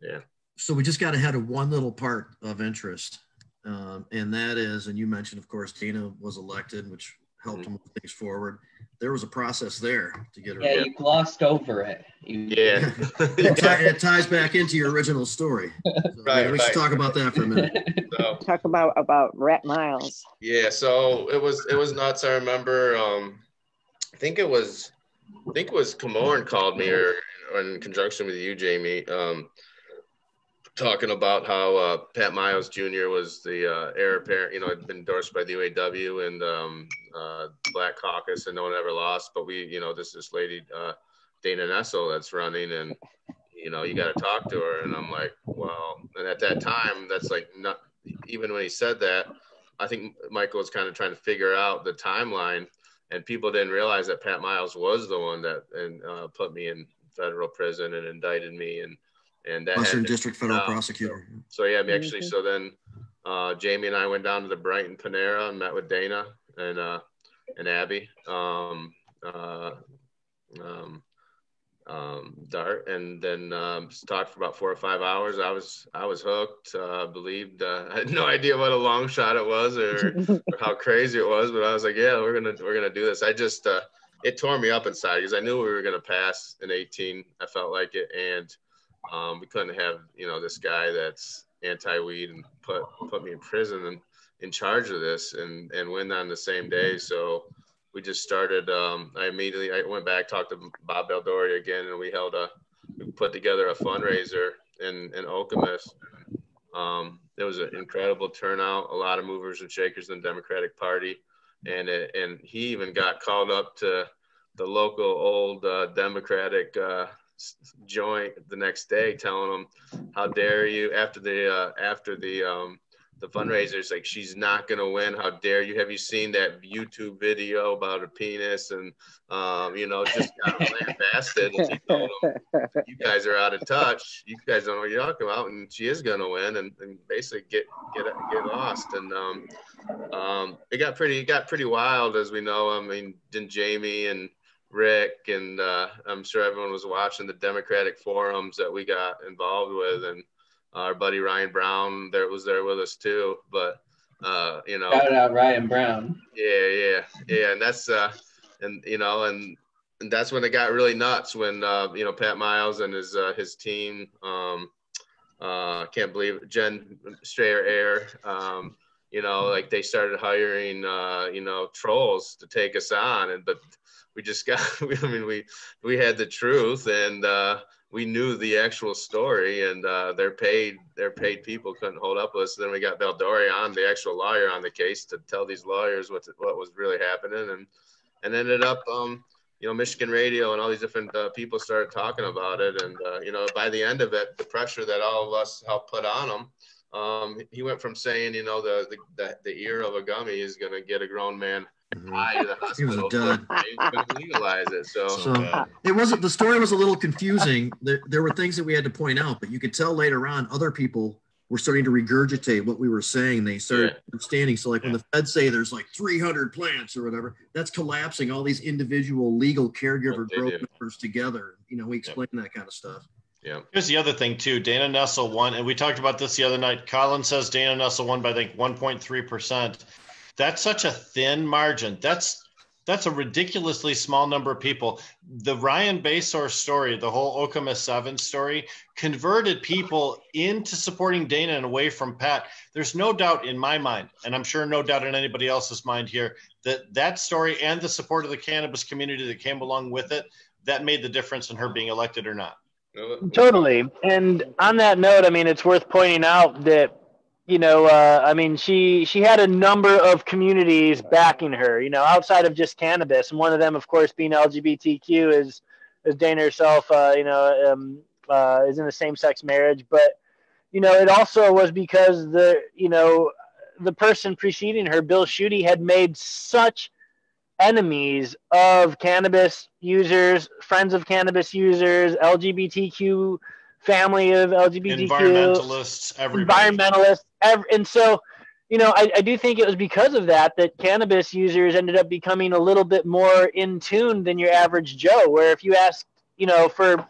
yeah. So we just got ahead of one little part of interest. And that is, and you mentioned, of course, Dana was elected, which helped to move things forward. There was a process there to get her. Yeah, you glossed over it. Yeah. It ties back into your original story. So, we should talk about that for a minute. So, talk about Rat Miles. Yeah, so it was nuts. I remember, I think it was Camorn called me, or in conjunction with you, Jamie, talking about how Pat Miles Jr. was the heir apparent, had been endorsed by the UAW and Black Caucus, and no one ever lost. But this lady, Dana Nessel, that's running, and you got to talk to her. And I'm like, well, and at that time, that's like not even when he said that, I think Michael was kind of trying to figure out the timeline, and people didn't realize that Pat Miles was the one that put me in federal prison and indicted me, and that Western District Federal Prosecutor. So yeah, actually, so then Jamie and I went down to the Brighton Panera and met with Dana and Abby Dart, and then talked for about 4 or 5 hours. I was hooked. Believed. I had no idea what a long shot it was or how crazy it was, but I was like, yeah, we're gonna do this. I just it tore me up inside because I knew we were gonna pass in 18. I felt like it, and we couldn't have this guy that's anti-weed and put me in prison and in charge of this and win on the same day. So we just started. I went back, talked to Bob Eldori again, and we put together a fundraiser in Okemos. There was an incredible turnout, a lot of movers and shakers in the Democratic Party, and he even got called up to local old Democratic joint the next day, telling them, "How dare you?" After the fundraisers, like, she's not going to win. How dare you? Have you seen that YouTube video about her penis? And, just got lambasted. And she told them, "You guys are out of touch. You guys don't know what you're talking about." And she is going to win and basically get lost. And it got pretty wild, as we know. I mean, didn't Jamie and Rick and I'm sure everyone was watching the Democratic forums that we got involved with, and our buddy Ryan Brown was there with us too. But shout out Ryan Brown. Yeah, and that's and that's when it got really nuts, when Pat Miles and his team, can't believe Jen Strayer Air, like they started hiring trolls to take us on, but we just got we had the truth, and we knew the actual story, and their paid people couldn't hold up with us. So then we got Baldori on, the actual lawyer on the case, to tell these lawyers what was really happening, and ended up Michigan radio and all these different people started talking about it, and by the end of it, the pressure that all of us helped put on him, he went from saying the ear of a gummy is going to get a grown man high to the hospital. He was done. He's going to legalize it. So it wasn't. The story was a little confusing. There were things that we had to point out, but you could tell later on other people were starting to regurgitate what we were saying. They started understanding. So, like, when the feds say there's like 300 plants or whatever, that's collapsing all these individual legal caregiver growth members together. We explain that kind of stuff. Yeah. Here's the other thing too. Dana Nessel won, and we talked about this the other night. Colin says Dana Nessel won by, I think, 1.3%. That's such a thin margin. That's a ridiculously small number of people. The Ryan Basor story, the whole Okama 7 story, converted people into supporting Dana and away from Pat. There's no doubt in my mind, and I'm sure no doubt in anybody else's mind here, that story and the support of the cannabis community that came along with it, that made the difference in her being elected or not. Totally. And on that note, I mean, it's worth pointing out that, she had a number of communities backing her, outside of just cannabis. And one of them, of course, being LGBTQ, as Dana herself, is in a same-sex marriage. But, it also was because the person preceding her, Bill Schuette, had made such enemies of cannabis users, friends of cannabis users, LGBTQ family of LGBTQ, environmentalists, and so, I do think it was because of that cannabis users ended up becoming a little bit more in tune than your average Joe. Where if you asked, for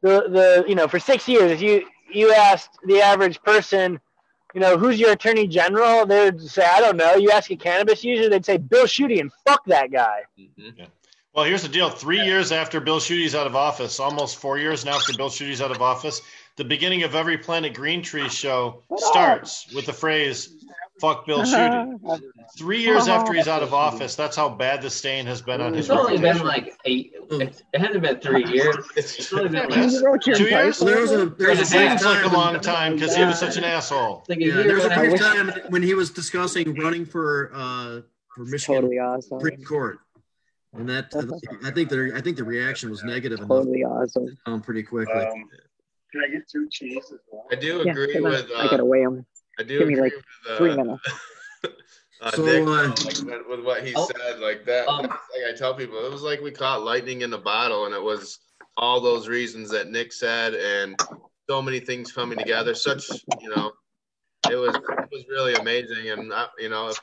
for 6 years, if you asked the average person, who's your attorney general, they would say, I don't know. You ask a cannabis user, they'd say Bill Schuette, and fuck that guy. Mm-hmm. Yeah. Well, here's the deal. 3 years after Bill Schuette's out of office, almost 4 years now after Bill Schuette's out of office, the beginning of every Planet Green Tree show starts with the phrase, fuck Bill Schuette. 3 years after he's out of office, that's how bad the stain has been on his reputation. It's only been like it hasn't been 3 years. It's only been like 2 years? It seems like a long time because he was such an asshole. There's a brief time when he was discussing running for Michigan totally awesome. Supreme Court. And that I think the reaction was negative totally awesome. Pretty quickly. Can I get 2 cheese as well? I do agree with. I gotta weigh them. I do Give me agree like with, 3 minutes. Nick, with what he said, like that. Like I tell people, it was like we caught lightning in a bottle, and it was all those reasons that Nick said, and so many things coming together. Such, it was really amazing, and if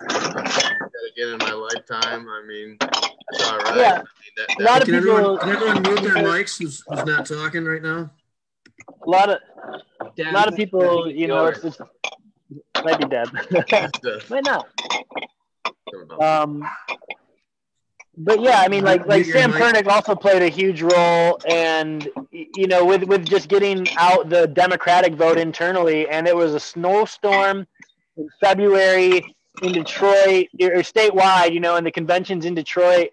again in my lifetime, I mean, it's all right. Yeah. I mean, a lot of people. Can everyone mute their mics? Who's not talking right now? A lot of people, it's might be dead. Might not. But yeah, I mean, like Sam Pernick also played a huge role, and with just getting out the Democratic vote internally, and it was a snowstorm in February in Detroit or statewide, in the conventions in Detroit,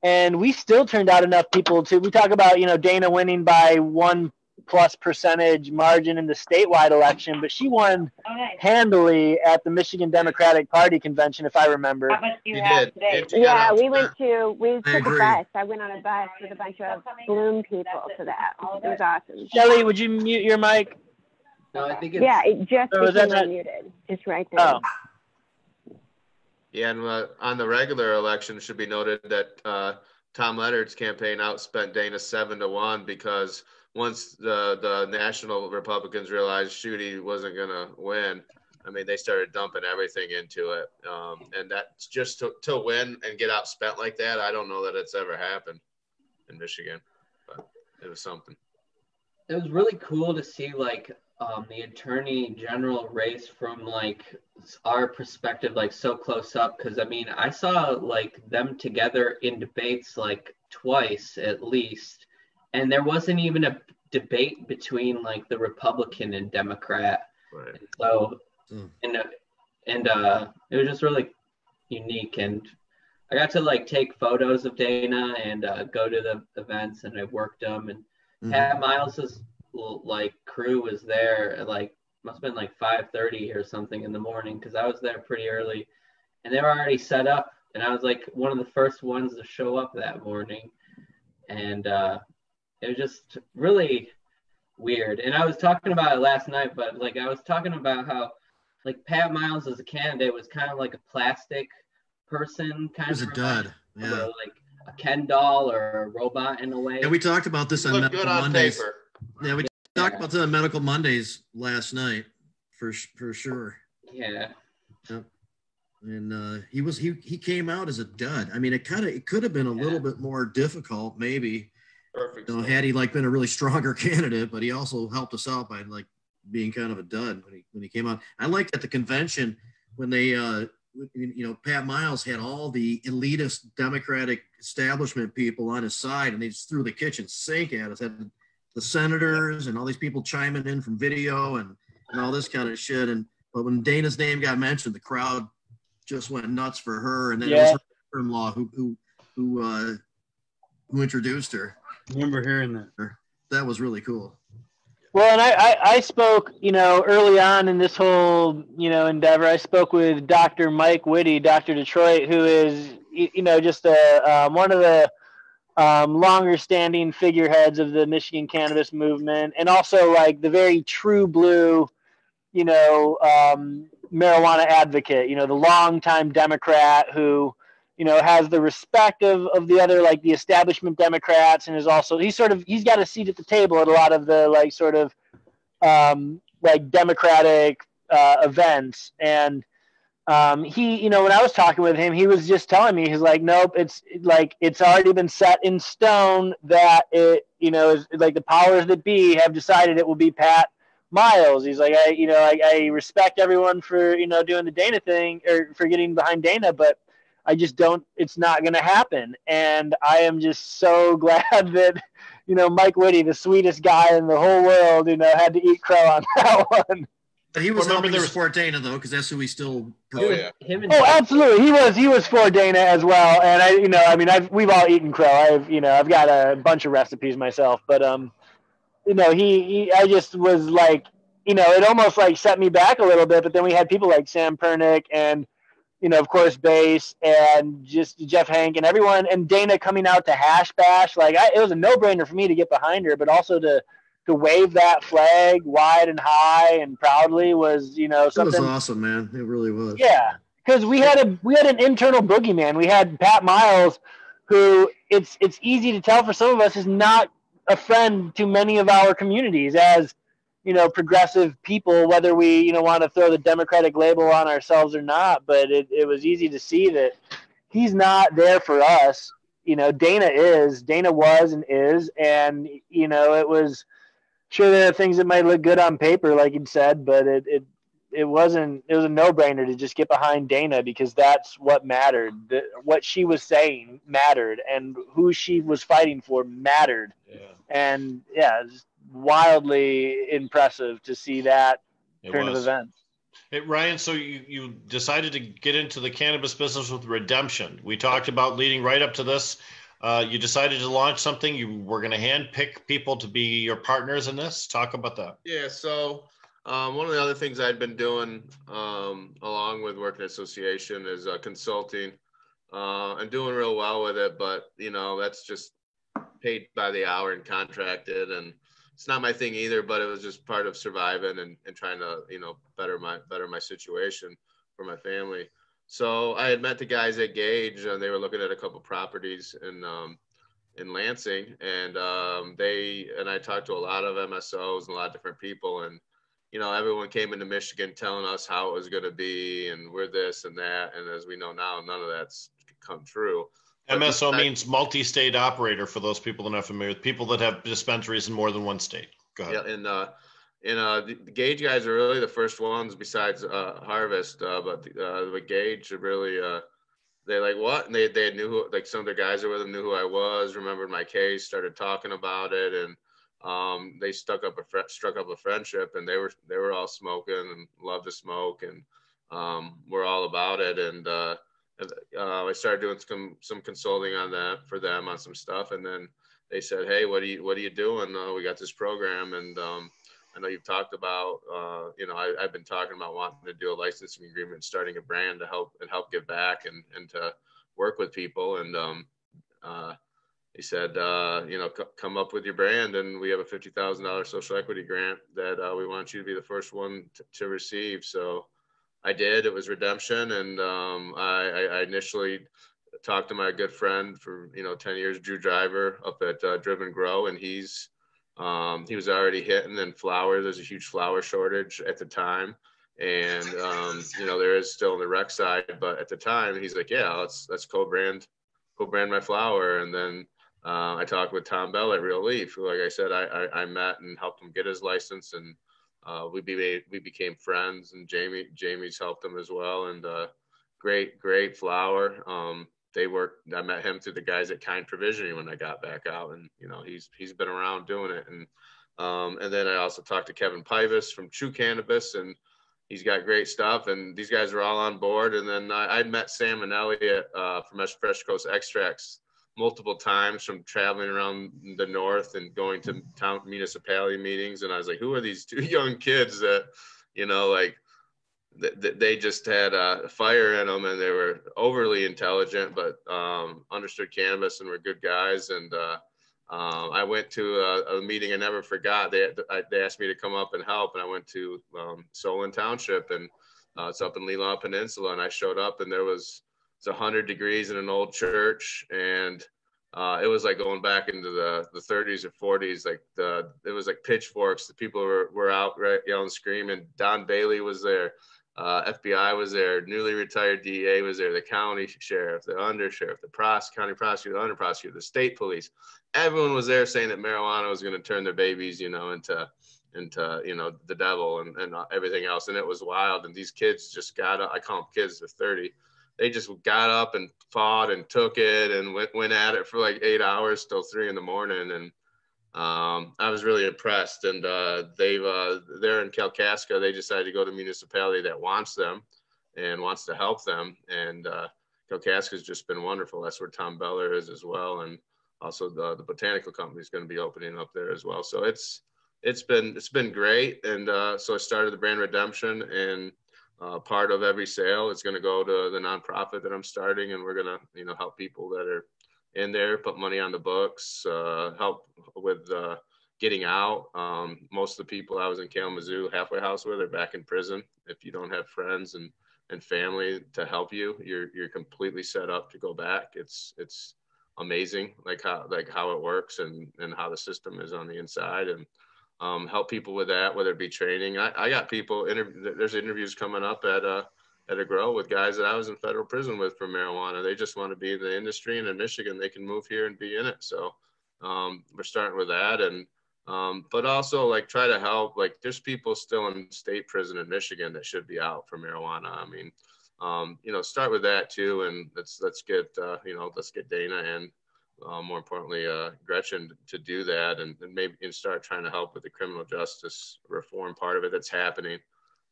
and we still turned out enough people to. We talk about Dana winning by 1 plus percentage margin in the statewide election, but she won handily at the Michigan Democratic Party convention, if I remember. You did. Yeah, we took a bus. I went on a bus with a bunch of Bloom people to that. It was awesome. Shelley, would you mute your mic? No, I think it's... Yeah, it just became unmuted. Just right there. Oh. Yeah, and on the regular election, it should be noted that Tom Leonard's campaign outspent Dana 7-1 because once the national Republicans realized Schuette wasn't going to win, I mean, they started dumping everything into it. And that's just to win and get outspent like that. I don't know that it's ever happened in Michigan, but it was something. It was really cool to see, like, the attorney general race from, like, our perspective, like, so close up. Because, I mean, I saw, like, them together in debates, like, twice at least. And there wasn't even a debate between, like, the Republican and Democrat. Right. And so, it was just really unique. And I got to, like, take photos of Dana and go to the events, and I worked them. And Pat Miles's like crew was there at like must have been like 5:30 or something in the morning, because I was there pretty early, and they were already set up, and I was like one of the first ones to show up that morning. And it was just really weird. And I was talking about it last night, but like I was talking about how like Pat Miles as a candidate was kind of like a plastic person, kind of a dud. Yeah, like a Ken doll or a robot in a way. And we talked about this on Medical good on Mondays. paper. Yeah, we talked about this on Medical Mondays last night, for sure. Yeah. Yep. And he came out as a dud. I mean, it could have been a little bit more difficult, maybe. Perfect. You know, had he like been a really stronger candidate, but he also helped us out by like being kind of a dud when he came out. I liked at the convention when they Pat Miles had all the elitist Democratic establishment people on his side, and they just threw the kitchen sink at us. Had the senators and all these people chiming in from video and all this kind of shit. But when Dana's name got mentioned, the crowd just went nuts for her. And then it was her mother-in-law who introduced her. I remember hearing that. That was really cool. Well, and I spoke, early on in this whole, endeavor. I spoke with Dr. Mike Whitty, Dr. Detroit, who is, just one of the longer standing figureheads of the Michigan cannabis movement, and also like the very true blue, marijuana advocate, the longtime Democrat who, has the respect of the other, like the establishment Democrats, and is also, he's got a seat at the table at a lot of the like sort of like Democratic events. And he, when I was talking with him, he was just telling me, he's like, nope, it's already been set in stone that it, is like the powers that be have decided it will be Pat Miles. He's like, I respect everyone for, doing the Dana thing or for getting behind Dana, but I just don't, it's not going to happen. And I am just so glad that, Mike Whitty, the sweetest guy in the whole world, had to eat crow on that one. But he was helping to support Dana though, because that's who he still. Oh, absolutely, he was for Dana as well. And we've all eaten crow. I've got a bunch of recipes myself, but I just was like, it almost like set me back a little bit. But then we had people like Sam Pernick and, of course, Bass and just Jeff Hank and everyone, and Dana coming out to Hash Bash. Like, it was a no-brainer for me to get behind her, but also to wave that flag wide and high and proudly was, something. It was awesome, man. It really was. Yeah, because we had an internal boogeyman. We had Pat Miles, who it's easy to tell for some of us is not a friend to many of our communities as, progressive people, whether we, want to throw the Democratic label on ourselves or not. But it was easy to see that he's not there for us. Dana was and is. And, it was sure there are things that might look good on paper, like you said, but it was a no-brainer to just get behind Dana because that's what mattered. What she was saying mattered, and who she was fighting for mattered. Yeah. And it's wildly impressive to see that turn of events. Hey, Ryan, so you decided to get into the cannabis business with Redemption. We talked about leading right up to this. You decided to launch something. You were going to hand pick people to be your partners in this. Talk about that. Yeah. So one of the other things I'd been doing along with working association is consulting. I'm doing real well with it, but that's just paid by the hour and contracted, and it's not my thing either, but it was just part of surviving and trying to, better my situation for my family. So I had met the guys at Gage, and they were looking at a couple properties in Lansing, and I talked to a lot of MSOs and a lot of different people, and everyone came into Michigan telling us how it was going to be, and we're this and that, and as we know now, none of that's come true. MSO means multi-state operator, for those people that are not familiar with, people that have dispensaries in more than one state. Go ahead. Yeah, the Gage guys are really the first ones besides Harvest, but the Gage really they like what, and they knew who, like some of the guys that were with them knew who I was, remembered my case, started talking about it, and they struck up a friendship, and they were all smoking and loved to smoke, and we're all about it, and I started doing some consulting on that for them on some stuff, and then they said, "Hey, what are you doing? We got this program, and I know you've talked about, I've been talking about wanting to do a licensing agreement, starting a brand to help give back and to work with people." And he said, come up with your brand, and we have a $50,000 social equity grant that we want you to be the first one to receive. So I did. It was redemption, and I initially talked to my good friend for 10 years, Drew Driver, up at Driven Grow, and he was already hitting in flower. There's a huge flower shortage at the time, and there is still on the rec side, but at the time he's like, yeah, let's co-brand my flower. And then I talked with Tom Bell at Real Leaf, who, like I said, I met and helped him get his license, and we became friends, and Jamie's helped him as well, and great flower. I met him through the guys at Kind Provisioning when I got back out, and he's been around doing it, and then I also talked to Kevin Pivus from True Cannabis, and he's got great stuff, and these guys are all on board. And then I'd met Sam and Elliot from Fresh Coast Extracts multiple times from traveling around the north and going to town municipality meetings, and I was like, who are these two young kids that they just had fire in them, and they were overly intelligent, but understood cannabis and were good guys. And I went to a meeting I never forgot. They asked me to come up and help, and I went to Solon Township, and it's up in Leelanau Peninsula, and I showed up, and it's 100 degrees in an old church, and it was like going back into the 30s or 40s. It was like pitchforks. The people were out, right, yelling, screaming. Don Bailey was there. FBI was there. Newly retired DEA was there. The county sheriff, the undersheriff, the county prosecutor, the under prosecutor, the state police. Everyone was there saying that marijuana was going to turn their babies, into the devil and everything else. And it was wild. And these kids just got up. I call them kids, they're 30. They just got up and fought and took it and went at it for like 8 hours till 3 a.m. And I was really impressed. And they're in Kalkaska. They decided to go to a municipality that wants them and wants to help them. And Kalkaska's just been wonderful. That's where Tom Beller is as well. And also the botanical company is going to be opening up there as well. So it's been great. And so I started the brand Redemption, and part of every sale is going to go to the nonprofit that I'm starting, and we're going to help people that are in there, put money on the books, help with getting out. Most of the people I was in Kalamazoo halfway house with are back in prison. If you don't have friends and family to help you, you're completely set up to go back. It's amazing, how it works and how the system is on the inside, and help people with that, whether it be training. I got people, there's interviews coming up at a grow with guys that I was in federal prison with for marijuana. They just want to be in the industry, and in Michigan, they can move here and be in it. So we're starting with that. And but also try to help, there's people still in state prison in Michigan that should be out for marijuana. I mean, start with that too. And let's get Dana and more importantly, Gretchen to do that, and maybe start trying to help with the criminal justice reform part of it that's happening.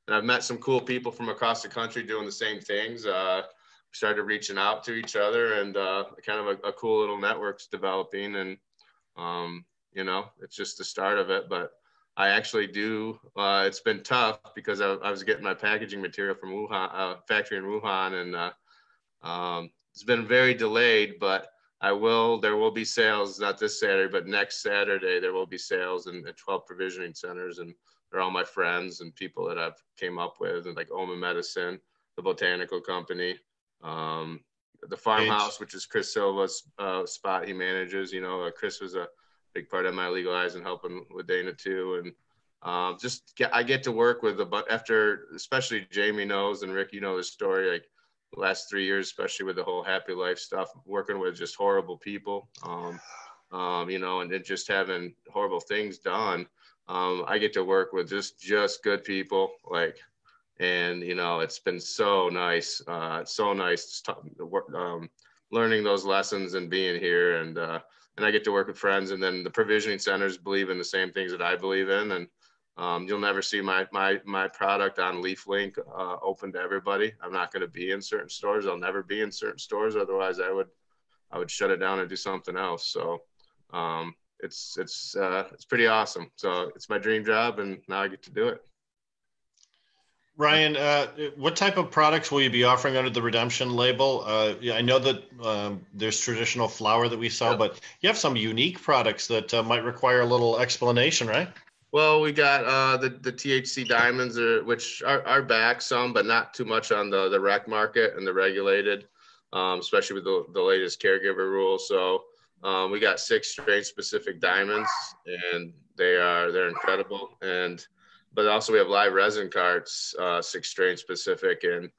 And I've met some cool people from across the country doing the same things. started reaching out to each other, and kind of a cool little network's developing. And you know, it's just the start of it. But I actually do. It's been tough because I was getting my packaging material from Wuhan, factory in Wuhan, and it's been very delayed. But there will be sales, not this Saturday, but next Saturday there will be sales in 12 provisioning centers, and they're all my friends and people that I've came up with, and like Oma Medicine, the botanical company, the farmhouse, which is Chris Silva's spot he manages. You know, Chris was a big part of my legal eyes and helping with Dana too. And I get to work with after, especially Jamie knows, and Rick, you know the story, like the last 3 years, especially with the whole Happy Life stuff, working with just horrible people, you know, and just having horrible things done. I get to work with just good people, like, and you know, it's been so nice. It's so nice learning those lessons and being here, and I get to work with friends, and then the provisioning centers believe in the same things that I believe in, and you'll never see my product on LeafLink open to everybody. I'm not going to be in certain stores. I'll never be in certain stores. Otherwise, I would shut it down and do something else. So it's pretty awesome. So it's my dream job, and now I get to do it. Ryan, what type of products will you be offering under the Redemption label? I know that there's traditional flour that we sell, but you have some unique products that might require a little explanation, right? Well, we got the THC diamonds, which are back some, but not too much on the rec market and the regulated, especially with the latest caregiver rule. So we got 6 strain specific diamonds, and they're incredible. But also we have live resin carts, 6 strain specific, and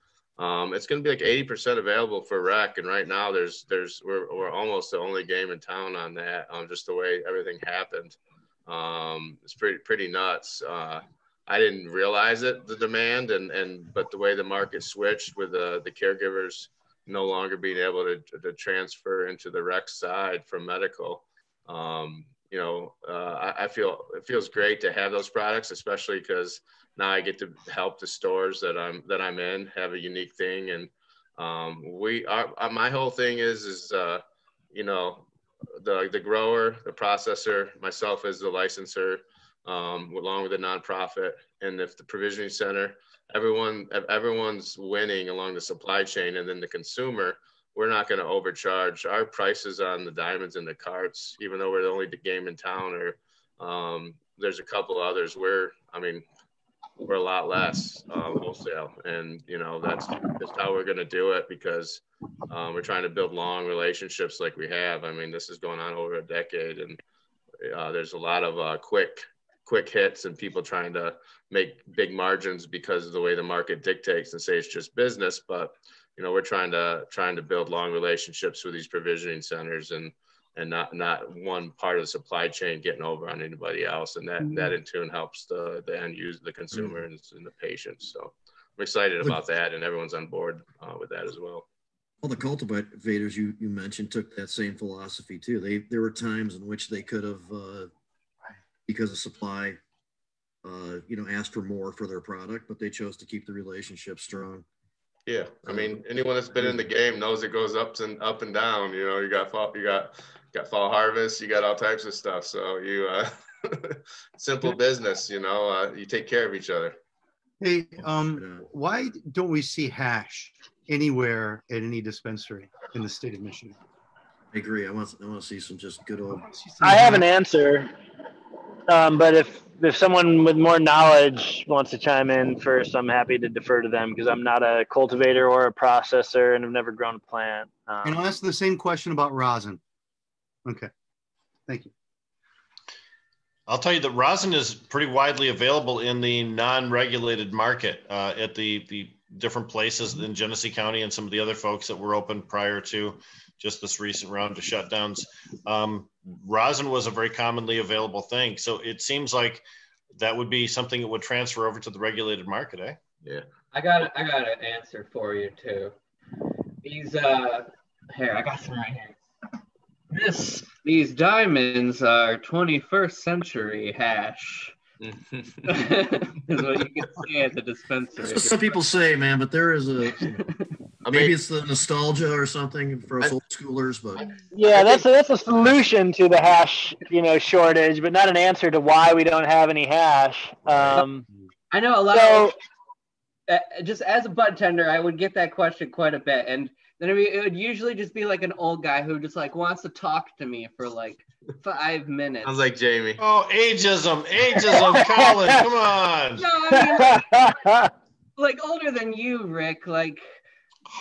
it's going to be like 80% available for rec. And right now we're almost the only game in town on that, just the way everything happened. It's pretty nuts. I didn't realize it, the demand, but the way the market switched with the caregivers no longer being able to transfer into the rec side from medical. You know, I feel it feels great to have those products, especially because now I get to help the stores that I'm in have a unique thing. And my whole thing is you know, the grower, the processor, myself as the licenser, along with the nonprofit, and if the provisioning center, everyone's winning along the supply chain, and then the consumer. We're not going to overcharge. Our prices on the diamonds and the carts, even though we're the only game in town, or there's a couple others we're a lot less wholesale. And, you know, that's just how we're going to do it, because we're trying to build long relationships like we have. I mean, this is going on over a decade, and there's a lot of quick hits and people trying to make big margins because of the way the market dictates and say it's just business. But you know, we're trying to build long relationships with these provisioning centers, and not one part of the supply chain getting over on anybody else. And that in turn helps the end user, the consumer, and the patients. So I'm excited about that, and everyone's on board with that as well. Well, the cultivators you mentioned took that same philosophy too. There were times in which they could have, because of supply, you know, asked for more for their product, but they chose to keep the relationship strong. Yeah, I mean, anyone that's been in the game knows it goes up and down. You know, you got fall harvest, you got all types of stuff. So you simple business, you know, you take care of each other. Hey, why don't we see hash anywhere at any dispensary in the state of Michigan? I agree. I want to see some just good old. I have an answer, but if someone with more knowledge wants to chime in first, I'm happy to defer to them, because I'm not a cultivator or a processor, and I've never grown a plant. And I'll ask the same question about rosin. Okay, thank you. I'll tell you that rosin is pretty widely available in the non-regulated market at the different places in Genesee County and some of the other folks that were open prior to just this recent round of shutdowns. Rosin was a very commonly available thing. So it seems like that would be something that would transfer over to the regulated market, eh? Yeah. I got an answer for you too. These here, I got some right here. These diamonds are 21st century hash. Is what you can say at the dispensary. That's what some people say, man, but there is Maybe it's the nostalgia or something for us old schoolers, but yeah, that's a solution to the hash, shortage, but not an answer to why we don't have any hash. I know a lot. Just as a bud tender, I would get that question quite a bit, and then it would usually just be like an old guy who just like wants to talk to me for like 5 minutes. Sounds like Jamie. Oh, ageism, Colin, come on. No, I mean, like older than you, Rick. Like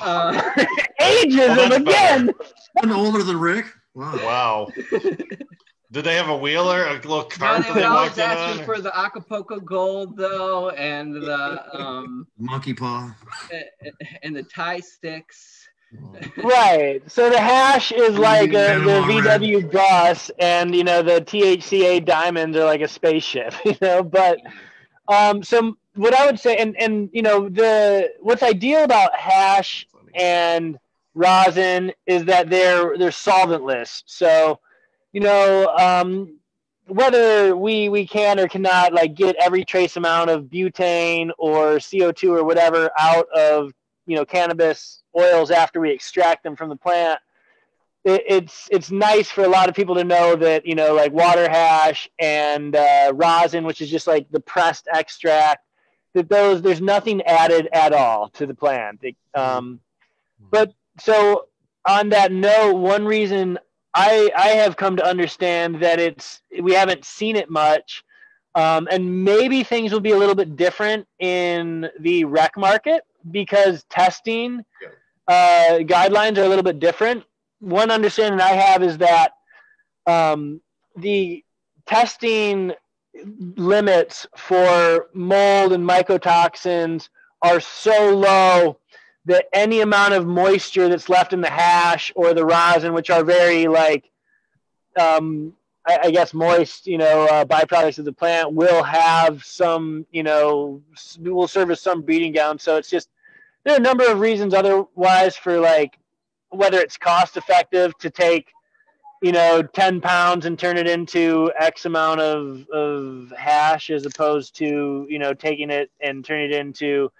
ageism again. I'm older than Rick. Wow. Did they have a wheeler, a little cart? No, they would always ask me for the Acapulco Gold, though, and the monkey paw, and the tie sticks. Right. So the hash is like the VW bus, and the THCA diamonds are like a spaceship. But so what I would say, and what's ideal about hash and rosin is that they're solventless. So whether we can or cannot like get every trace amount of butane or CO2 or whatever out of cannabis oils after we extract them from the plant, it's nice for a lot of people to know that like water hash and rosin, which is just like the pressed extract, that there's nothing added at all to the plant. But so on that note, one reason I have come to understand that we haven't seen it much, and maybe things will be a little bit different in the rec market because testing guidelines are a little bit different. One understanding I have is that the testing limits for mold and mycotoxins are so low that any amount of moisture that's left in the hash or the rosin, which are very like, I guess moist, byproducts of the plant, will have some, will serve as some breeding ground. So it's just, there are a number of reasons otherwise for like, whether it's cost effective to take, 10 pounds and turn it into X amount of hash as opposed to, taking it and turning it into,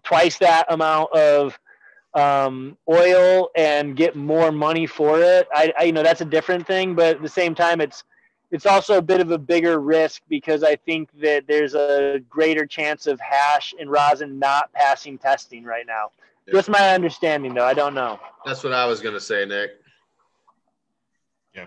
twice that amount of oil and get more money for it. I that's a different thing, but at the same time, it's also a bit of a bigger risk because I think that there's a greater chance of hash and rosin not passing testing right now. Yeah. Just my understanding, though. I don't know. That's what I was going to say, Nick. Yeah.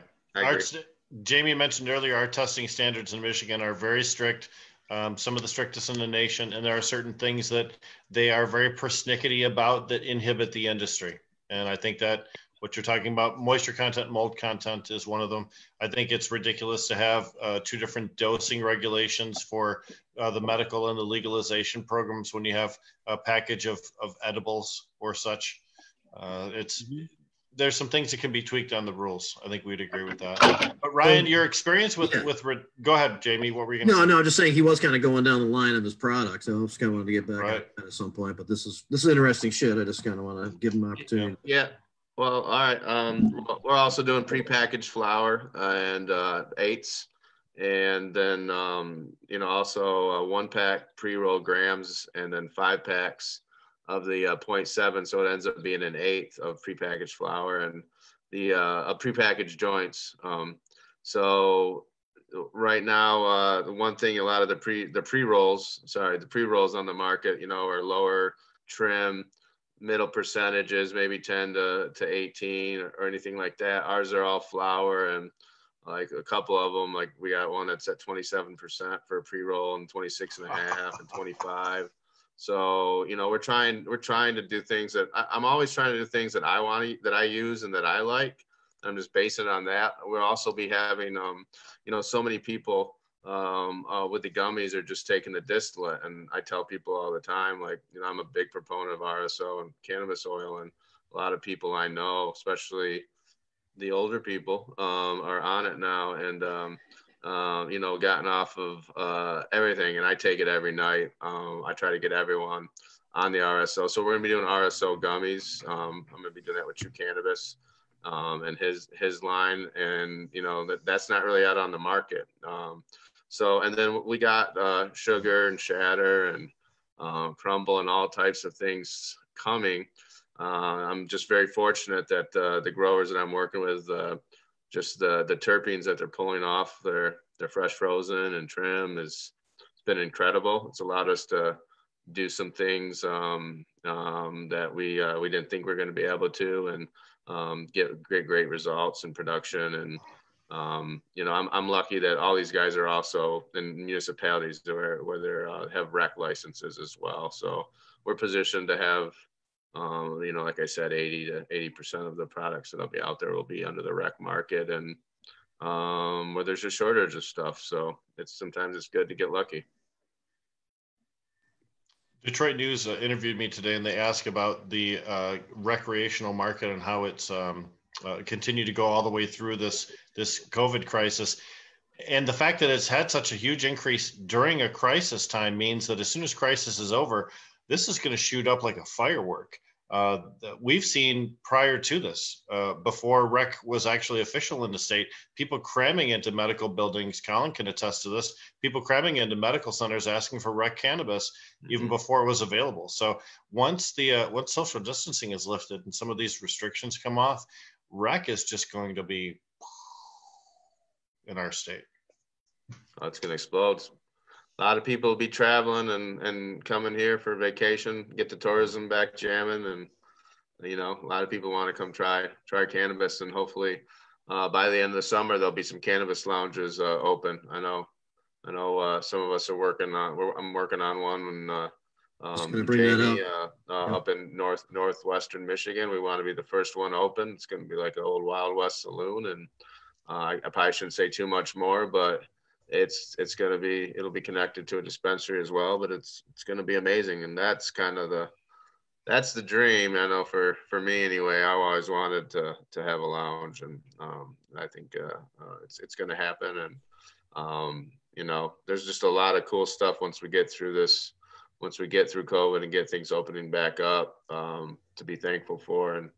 Jamie mentioned earlier, our testing standards in Michigan are very strict. Some of the strictest in the nation, and there are certain things that they are very persnickety about that inhibit the industry. And I think that what you're talking about, moisture content, mold content is one of them. I think it's ridiculous to have two different dosing regulations for the medical and the legalization programs when you have a package of edibles or such. There's some things that can be tweaked on the rules. I think we'd agree with that. But Ryan, your experience with go ahead, Jamie. What were you going to say? No, just saying he was kind of going down the line of his product. So I just kind of wanted to get back at some point. But this is interesting shit. I just kind of want to give him an opportunity. Yeah. Well, all right. We're also doing prepackaged flour and eighths, and then also 1-pack pre-roll grams, and then 5 packs of the 0.7, so it ends up being an eighth of prepackaged flour and the prepackaged joints. So right now, the one thing, a lot of the pre-rolls on the market, are lower trim, middle percentages, maybe 10 to 18 or anything like that. Ours are all flour, and like a couple of them, like we got one that's at 27% for a pre-roll and 26.5 and 25. So, we're trying to do things that I'm always trying to do things that that I use and that I like. I'm just basing it on that. We'll also be having, so many people with the gummies are just taking the distillate. And I tell people all the time, like, I'm a big proponent of RSO and cannabis oil. And a lot of people I know, especially the older people, are on it now. And, gotten off of everything, and I take it every night. I try to get everyone on the RSO. So we're gonna be doing RSO gummies. I'm gonna be doing that with True Cannabis and his line, and that's not really out on the market. And then we got sugar and shatter and crumble and all types of things coming. I'm just very fortunate that the growers that I'm working with, just the terpenes that they're pulling off their fresh frozen and trim it's been incredible. It's allowed us to do some things that we didn't think we were going to be able to, and get great results in production. And I'm lucky that all these guys are also in municipalities where they have rec licenses as well. So we're positioned to have, like I said, 80 to 80% of the products that'll be out there will be under the rec market, and where there's a shortage of stuff. So sometimes it's good to get lucky. Detroit News interviewed me today, and they asked about the recreational market and how it's continued to go all the way through this COVID crisis. And the fact that it's had such a huge increase during a crisis time means that as soon as crisis is over, this is going to shoot up like a firework. We've seen prior to this, before rec was actually official in the state, people cramming into medical buildings. Colin can attest to this. People cramming into medical centers asking for rec cannabis even before it was available. So once once social distancing is lifted and some of these restrictions come off, rec is just going to be in our state. Oh, it's going to explode. A lot of people will be traveling and coming here for vacation, get the tourism back jamming. And, a lot of people want to come try cannabis, and hopefully by the end of the summer, there'll be some cannabis lounges open. I know some of us are working on, I'm working on one Jamie, up in northwestern Michigan. We want to be the first one open. It's going to be like an old Wild West saloon. And I probably shouldn't say too much more, but it'll be connected to a dispensary as well, but it's going to be amazing. And that's kind of that's the dream. I know for me anyway, I always wanted to have a lounge, and I think it's going to happen. And there's just a lot of cool stuff once we get through COVID and get things opening back up, to be thankful for, and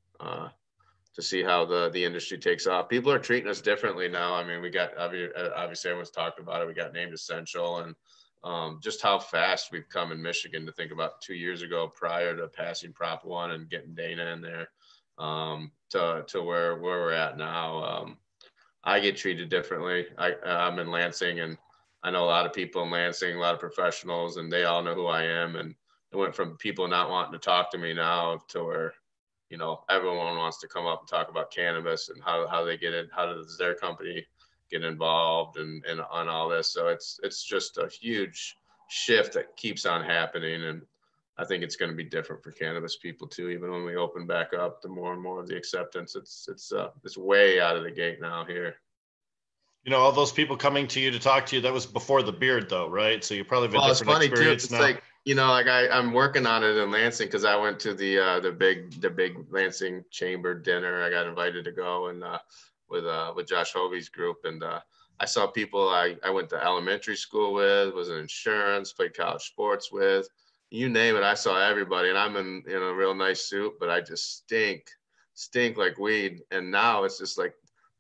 to see how the industry takes off. People are treating us differently now. I mean, we got, obviously everyone's talked about it. We got named essential, and just how fast we've come in Michigan. To think about 2 years ago, prior to passing Prop 1 and getting Dana in there, to where we're at now. I get treated differently. I'm in Lansing, and I know a lot of people in Lansing, a lot of professionals, and they all know who I am. And it went from people not wanting to talk to me now to where, everyone wants to come up and talk about cannabis and how they get it, how does their company get involved and on all this. So it's just a huge shift that keeps on happening. And I think it's going to be different for cannabis people too. Even when we open back up, the more and more of the acceptance, it's way out of the gate now here. All those people coming to you to talk to you, that was before the beard though, right? So you probably have a different experience now. Like, I'm working on it in Lansing, because I went to the big Lansing chamber dinner. I got invited to go, and with Josh Hovey's group, and I saw people I went to elementary school with, was in insurance, played college sports with, you name it. I saw everybody, and I'm in a real nice suit, but I just stink like weed. And now it's just like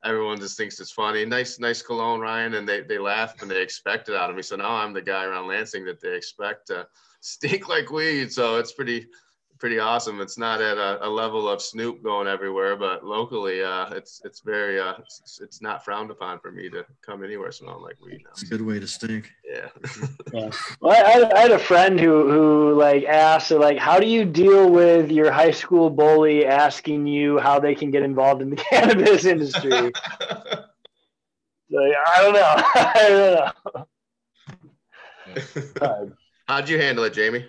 everyone just thinks it's funny. Nice cologne, Ryan, and they laugh and they expect it out of me. So now I'm the guy around Lansing that they expect to stink like weed. So it's pretty awesome. It's not at a level of Snoop going everywhere, but locally, it's very it's not frowned upon for me to come anywhere smelling like weed now. It's a good way to stink. Yeah. Yeah. Well, I had a friend who asked, how do you deal with your high school bully asking you how they can get involved in the cannabis industry? I don't know. How'd you handle it, Jamie?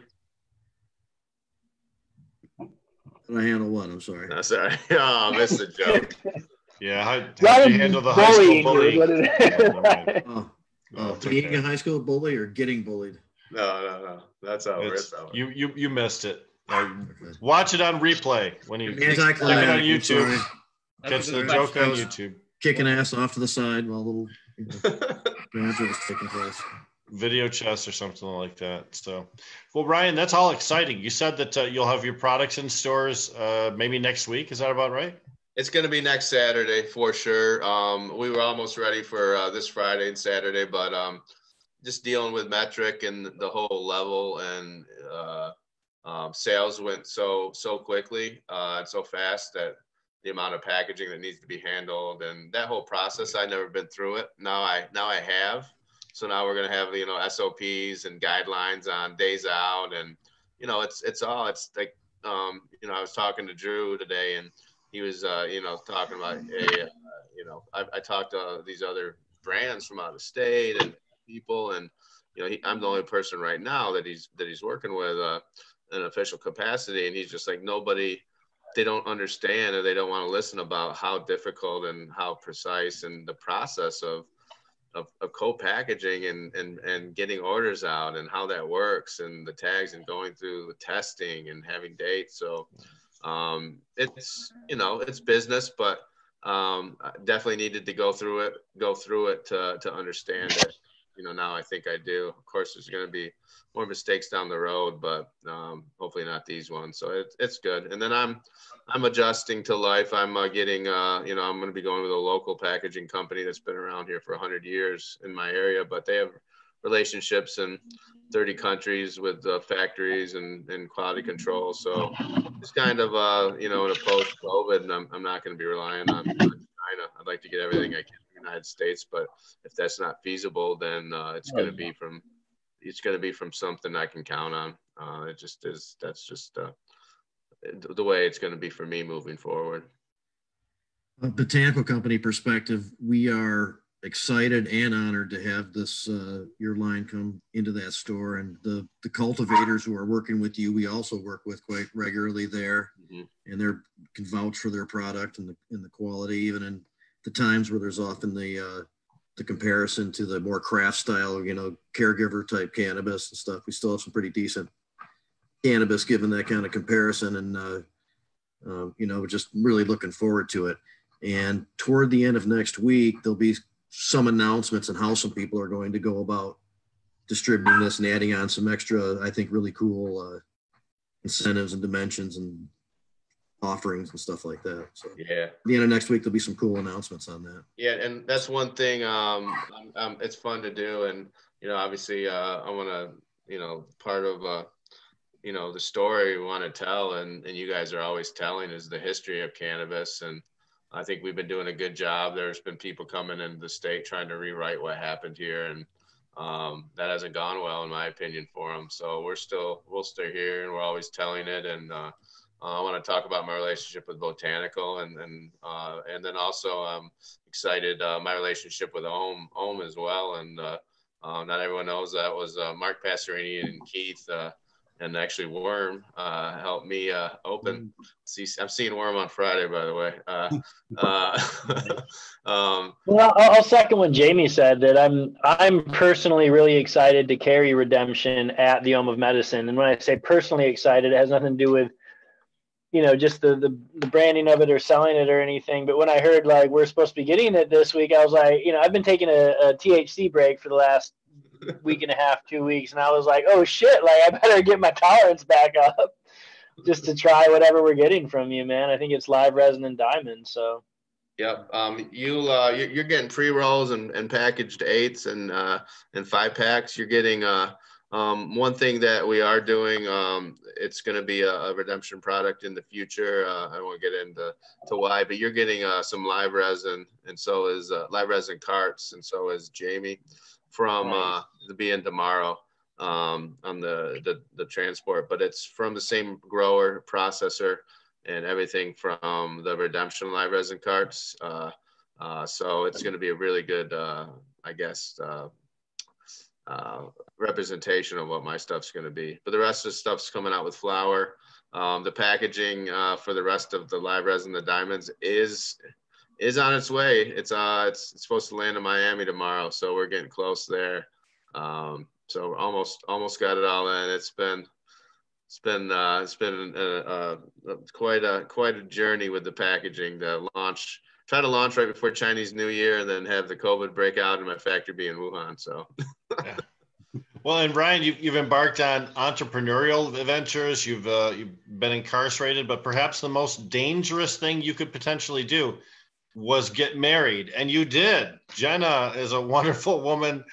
Did I handle what? I'm sorry. No, sorry. Oh, I missed the joke. Yeah. How'd you handle the high school bully? Being a high school bully or getting bullied? No. That's how it's you missed it. Watch it on replay when you check it on YouTube. Catch the joke on YouTube. Kicking ass off to the side while a little banter was taking place. Video chess or something like that. So, well, Ryan, that's all exciting. You said that you'll have your products in stores maybe next week. Is that about right? It's going to be next Saturday for sure. We were almost ready for this Friday and Saturday, but just dealing with metric and the whole level and sales went so quickly and so fast that the amount of packaging that needs to be handled and that whole process, I've never been through it. Now I have. So now we're going to have, SOPs and guidelines on days out. And, it's like, I was talking to Drew today and he was, talking about, hey, I talked to these other brands from out of state and people. And, I'm the only person right now that he's working with an official capacity. And he's just like, they don't understand or they don't want to listen about how difficult and how precise and the process of co-packaging and getting orders out and how that works and the tags and going through the testing and having dates. So it's business, but I definitely needed to go through it to understand it. Now I think I do. Of course, there's going to be more mistakes down the road, but hopefully not these ones. So it's good. And then I'm adjusting to life. I'm getting, I'm going to be going with a local packaging company that's been around here for 100 years in my area, but they have relationships in 30 countries with factories and quality control. So it's kind of, in a post-COVID, and I'm not going to be relying on China. I'd like to get everything I can in the United States, but if that's not feasible, then it's going to be from something I can count on. It just is. That's just the way it's going to be for me moving forward. Botanical company perspective, we are excited and honored to have this your line come into that store, and the cultivators who are working with you, we also work with quite regularly there, and they can vouch for their product and the quality, even in the times where there's often the comparison to the more craft style, caregiver type cannabis and stuff. We still have some pretty decent cannabis given that kind of comparison, and we're just really looking forward to it. And toward the end of next week, there'll be some announcements on how some people are going to go about distributing this and adding on some extra, I think, really cool incentives and dimensions and offerings and stuff like that. So yeah, at the end of next week, there'll be some cool announcements on that. Yeah, and that's one thing. It's fun to do, and obviously, I want to, part of the story we want to tell, and you guys are always telling, is the history of cannabis, and I think we've been doing a good job. There's been people coming into the state trying to rewrite what happened here, and that hasn't gone well, in my opinion, for them. So we'll stay here, and we're always telling it. And I want to talk about my relationship with Botanical, and then also I'm excited my relationship with Ohm as well. And not everyone knows that was Mark Passerini and Keith. And actually Worm helped me open. I'm seeing Worm on Friday, by the way. Well, I'll second what Jamie said, that I'm personally really excited to carry Redemption at the Home of Medicine. And when I say personally excited, it has nothing to do with, just the branding of it or selling it or anything. But when I heard like we're supposed to be getting it this week, I was like, I've been taking a THC break for the last week and a half, 2 weeks, and I was like, oh shit, like I better get my tolerance back up just to try whatever we're getting from you, man. I think it's live resin and diamond. So yep. You're getting pre-rolls and packaged 8s and 5-packs. You're getting one thing that we are doing, it's going to be a Redemption product in the future. I won't get into why, but you're getting some live resin, and so is live resin carts, and so is Jamie from the being tomorrow on the transport, but it's from the same grower, processor, and everything from the Redemption live resin carts. So it's going to be a really good, representation of what my stuff's going to be. But the rest of the stuff's coming out with flour. The packaging for the rest of the live resin, the diamonds, is on its way. It's supposed to land in Miami tomorrow, so we're getting close there. So almost got it all in. It's been quite a journey with the packaging. Try to launch right before Chinese New Year, and then have the COVID break out in my factory be in Wuhan. So. Yeah. Well, and Brian, you've embarked on entrepreneurial ventures. You've been incarcerated, but perhaps the most dangerous thing you could potentially do was get married, and you did. Jenna is a wonderful woman,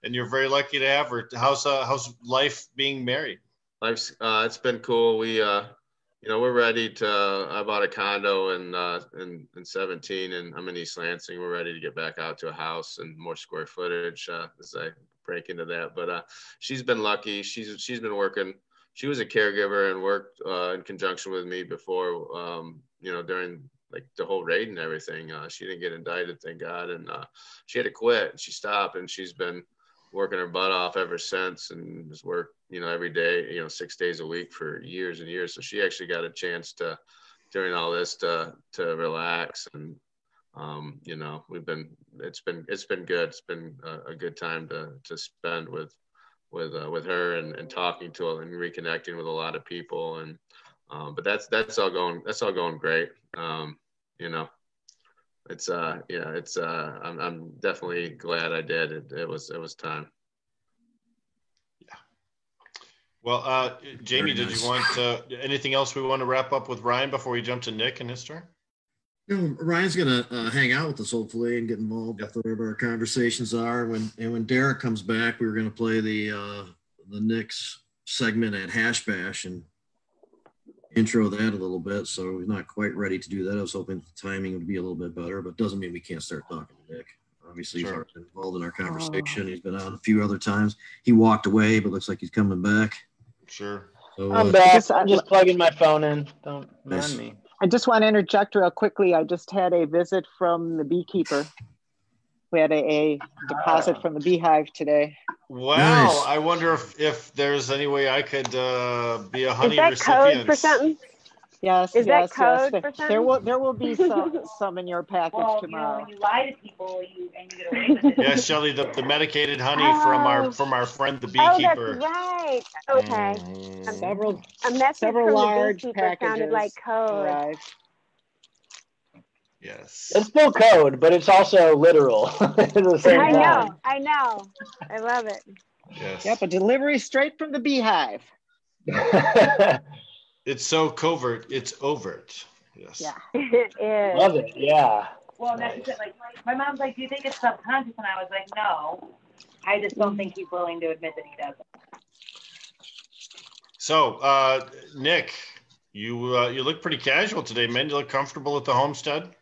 and you're very lucky to have her. How's life being married? life's it's been cool. We we're ready to. I bought a condo in 17, and I'm in East Lansing. We're ready to get back out to a house and more square footage as I break into that. But she's been lucky. She's been working. She was a caregiver and worked in conjunction with me before. During like the whole raid and everything. She didn't get indicted, thank God, and she had to quit. She stopped, and she's been working her butt off ever since, and has worked every day 6 days a week for years and years. So she actually got a chance to during all this to relax, and it's been good. It's been a good time to spend with her and talking to her and reconnecting with a lot of people. And but that's all going great. I'm definitely glad I did. It was time. Yeah. Well, Jamie, did you want anything else we want to wrap up with Ryan before we jump to Nick and his turn? Ryan's gonna hang out with us hopefully and get involved with whatever our conversations are. When Derek comes back, we were gonna play the Nick's segment at Hash Bash and intro that a little bit. So we're not quite ready to do that. I was hoping the timing would be a little bit better, but doesn't mean we can't start talking to Nick. Obviously, He's already been involved in our conversation. He's been on a few other times. He walked away, but looks like he's coming back. Sure. So, I'm back. I'm just plugging my phone in. Don't mind me. I just want to interject real quickly. I just had a visit from the beekeeper. We had a deposit from the beehive today. Wow. Nice. I wonder if there's any way I could be a honey recipient. recipient. Is that code for something? Yes, Is yes, that code yes. for something? There will be some in your package tomorrow. When you lie to people, you get away with it. Yes, Shelley, the medicated honey from our friend the Oh, beekeeper. that's right. Okay. A message Several from large the beekeeper packages sounded like code. arrived. Yes. It's still code, but it's also literal at the same time. I know. I love it. Yes. Yep, a delivery straight from the beehive. It's so covert, it's overt. Yes. Yeah. It is. Love it. Yeah. Well, that's just it. Like my mom's like, "Do you think it's subconscious?" And I was like, "No, I just don't think he's willing to admit that he doesn't." So, Nick, you look pretty casual today, man. You look comfortable at the homestead?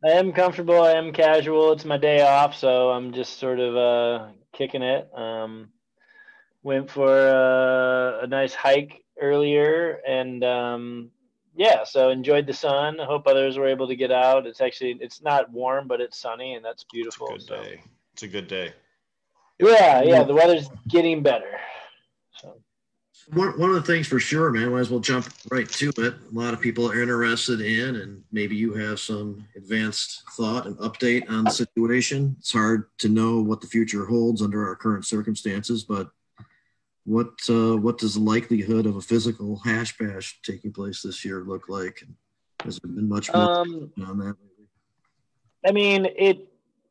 I am comfortable. I am casual. It's my day off, so I'm just sort of kicking it. Went for a nice hike earlier, and so enjoyed the sun. I hope others were able to get out. It's not warm, but it's sunny, and that's beautiful. It's a good day. It's a good day. Yeah, the weather's getting better. So one of the things for sure, man, might as well jump right to it. A lot of people are interested in, and maybe you have some advanced thought and update on the situation. It's hard to know what the future holds under our current circumstances, but what does the likelihood of a physical hash bash taking place this year look like? Has there been much more on that lately? I mean,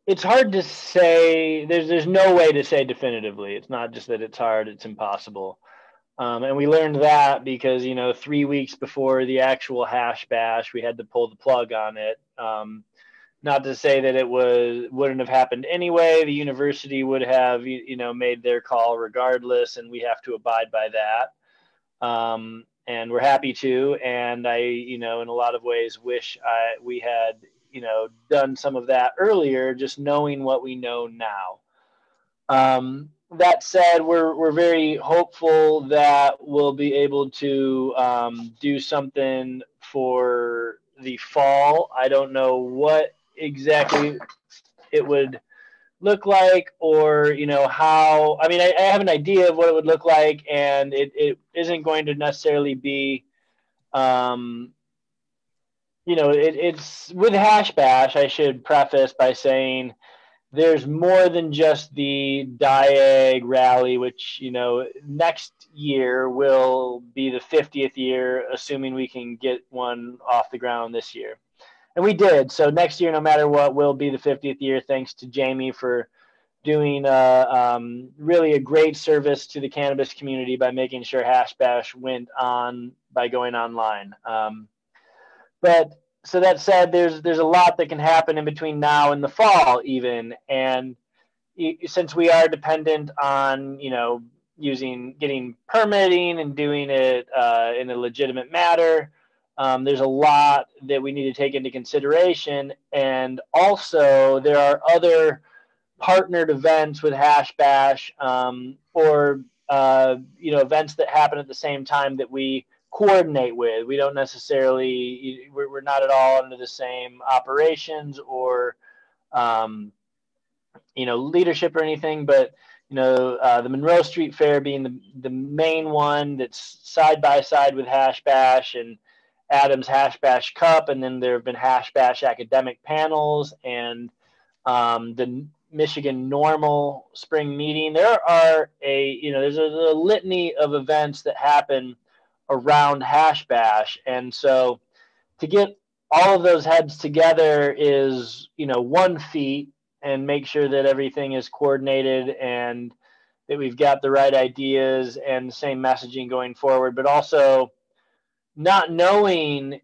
it's hard to say. There's no way to say definitively. It's not just that it's hard; it's impossible. And we learned that because 3 weeks before the actual hash bash, we had to pull the plug on it. Not to say that it wouldn't have happened anyway. The university would have, made their call regardless, and we have to abide by that. And we're happy to. And I, in a lot of ways, wish we had, done some of that earlier, just knowing what we know now. That said, we're very hopeful that we'll be able to do something for the fall. I don't know what exactly it would look like, or how. I mean, I have an idea of what it would look like, and it isn't going to necessarily be it's with hash bash. I should preface by saying there's more than just the Diag rally, which next year will be the 50th year, assuming we can get one off the ground this year. And we did. So next year, no matter what, will be the 50th year, thanks to Jamie for doing really a great service to the cannabis community by making sure Hash Bash went on by going online. But so that said, there's a lot that can happen in between now and the fall even. And since we are dependent on, getting permitting and doing it in a legitimate manner. There's a lot that we need to take into consideration. And also there are other partnered events with Hash Bash, or events that happen at the same time that we coordinate with. We don't necessarily, we're not at all under the same operations or leadership or anything, but the Monroe Street Fair being the main one that's side by side with Hash Bash and Adam's Hash Bash Cup, and then there have been Hash Bash academic panels and the Michigan Normal Spring Meeting. There's a litany of events that happen around Hash Bash, and so to get all of those heads together is one feat, and make sure that everything is coordinated and that we've got the right ideas and the same messaging going forward, but also not knowing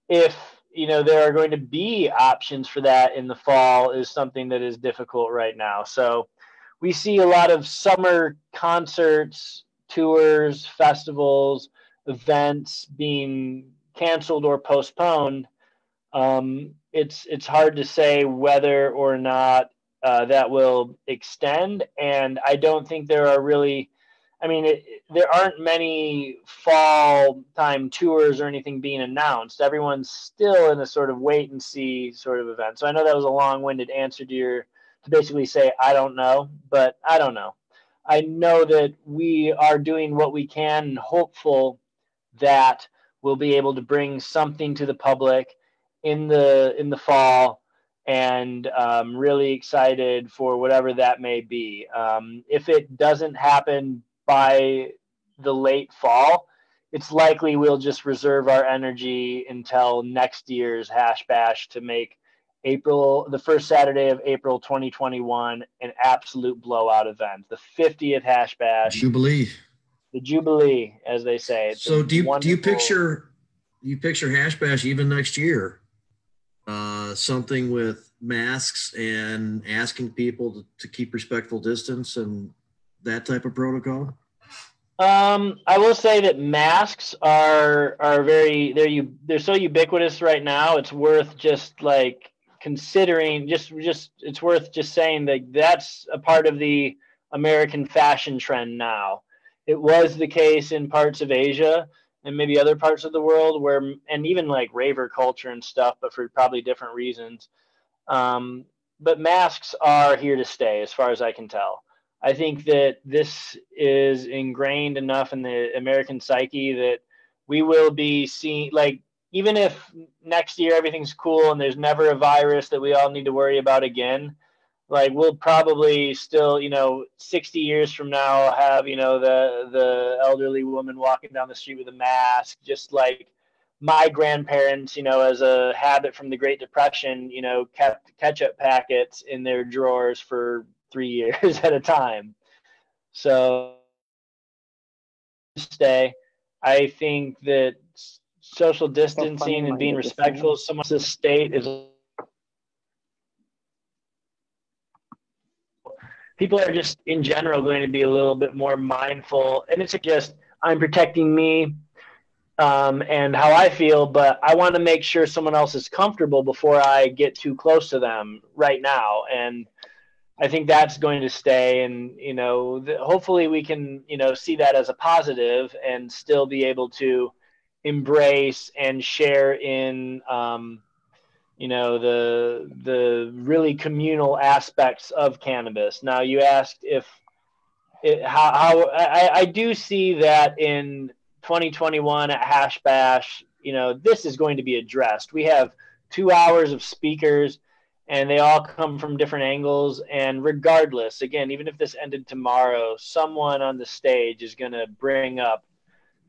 if there are going to be options for that in the fall is something that is difficult right now. So we see a lot of summer concerts, tours, festivals, events being canceled or postponed. It's hard to say whether or not that will extend, and I don't think there are really, there aren't many fall time tours or anything being announced. Everyone's still in a sort of wait and see sort of event. So I know that was a long-winded answer to basically say I don't know, but I don't know. I know that we are doing what we can, and hopeful that we'll be able to bring something to the public in the fall, and really excited for whatever that may be. If it doesn't happen by the late fall, it's likely we'll just reserve our energy until next year's Hash Bash to make the first Saturday of April 2021 an absolute blowout event. The 50th Hash Bash. Jubilee. The Jubilee, as they say. So do you picture Hash Bash even next year? Something with masks and asking people to keep respectful distance and that type of protocol? I will say that masks are they're so ubiquitous right now. It's worth just like considering. It's worth just saying that that's a part of the American fashion trend now. It was the case in parts of Asia and maybe other parts of the world and even like raver culture and stuff, but for probably different reasons. But masks are here to stay, as far as I can tell. I think that this is ingrained enough in the American psyche that we will be seeing, like, even if next year everything's cool and there's never a virus that we all need to worry about again, like we'll probably still, 60 years from now have, the elderly woman walking down the street with a mask, just like my grandparents, as a habit from the Great Depression, kept ketchup packets in their drawers for 3 years at a time. So stay. I think that social distancing and being respectful of someone's state is. People are just in general going to be a little bit more mindful, and it's just I'm protecting me and how I feel, but I want to make sure someone else is comfortable before I get too close to them right now. And I think that's going to stay, and hopefully we can see that as a positive and still be able to embrace and share in the really communal aspects of cannabis. Now, you asked how I do see that in 2021 at Hash Bash, this is going to be addressed. We have 2 hours of speakers, and they all come from different angles. And regardless, again, even if this ended tomorrow, someone on the stage is going to bring up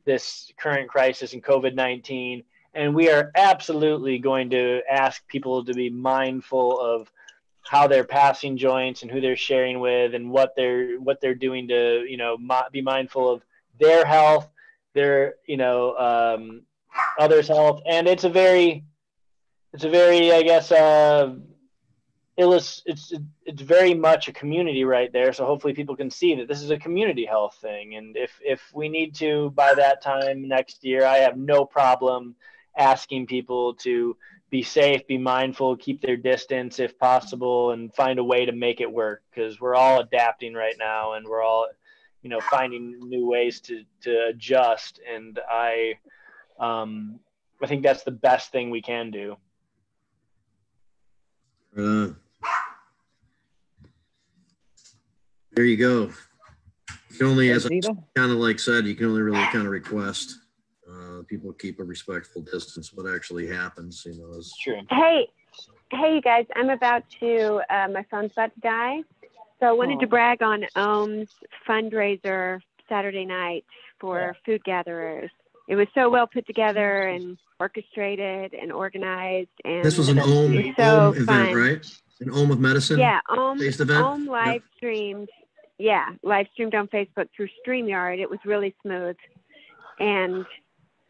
this current crisis in COVID-19. And we are absolutely going to ask people to be mindful of how they're passing joints and who they're sharing with and what they're doing to, be mindful of their health, their, others' health. And it's a very, I guess, it's very much a community right there. So hopefully people can see that this is a community health thing. And if we need to, by that time next year, I have no problem asking people to be safe, be mindful, keep their distance if possible, and find a way to make it work, because we're all adapting right now and we're all, finding new ways to adjust. And I think that's the best thing we can do. There you go. You can only, as I kind of like said, you can only really kind of request people keep a respectful distance. What actually happens, is true. Hey, you guys, I'm about to, my phone's about to die. So I wanted to brag on OHM's fundraiser Saturday night for food gatherers. It was so well put together and orchestrated and organized. And this was an OHM event, right? An OHM of medicine? Yeah, based event? OHM live streamed. Yeah, live streamed on Facebook through StreamYard. It was really smooth. And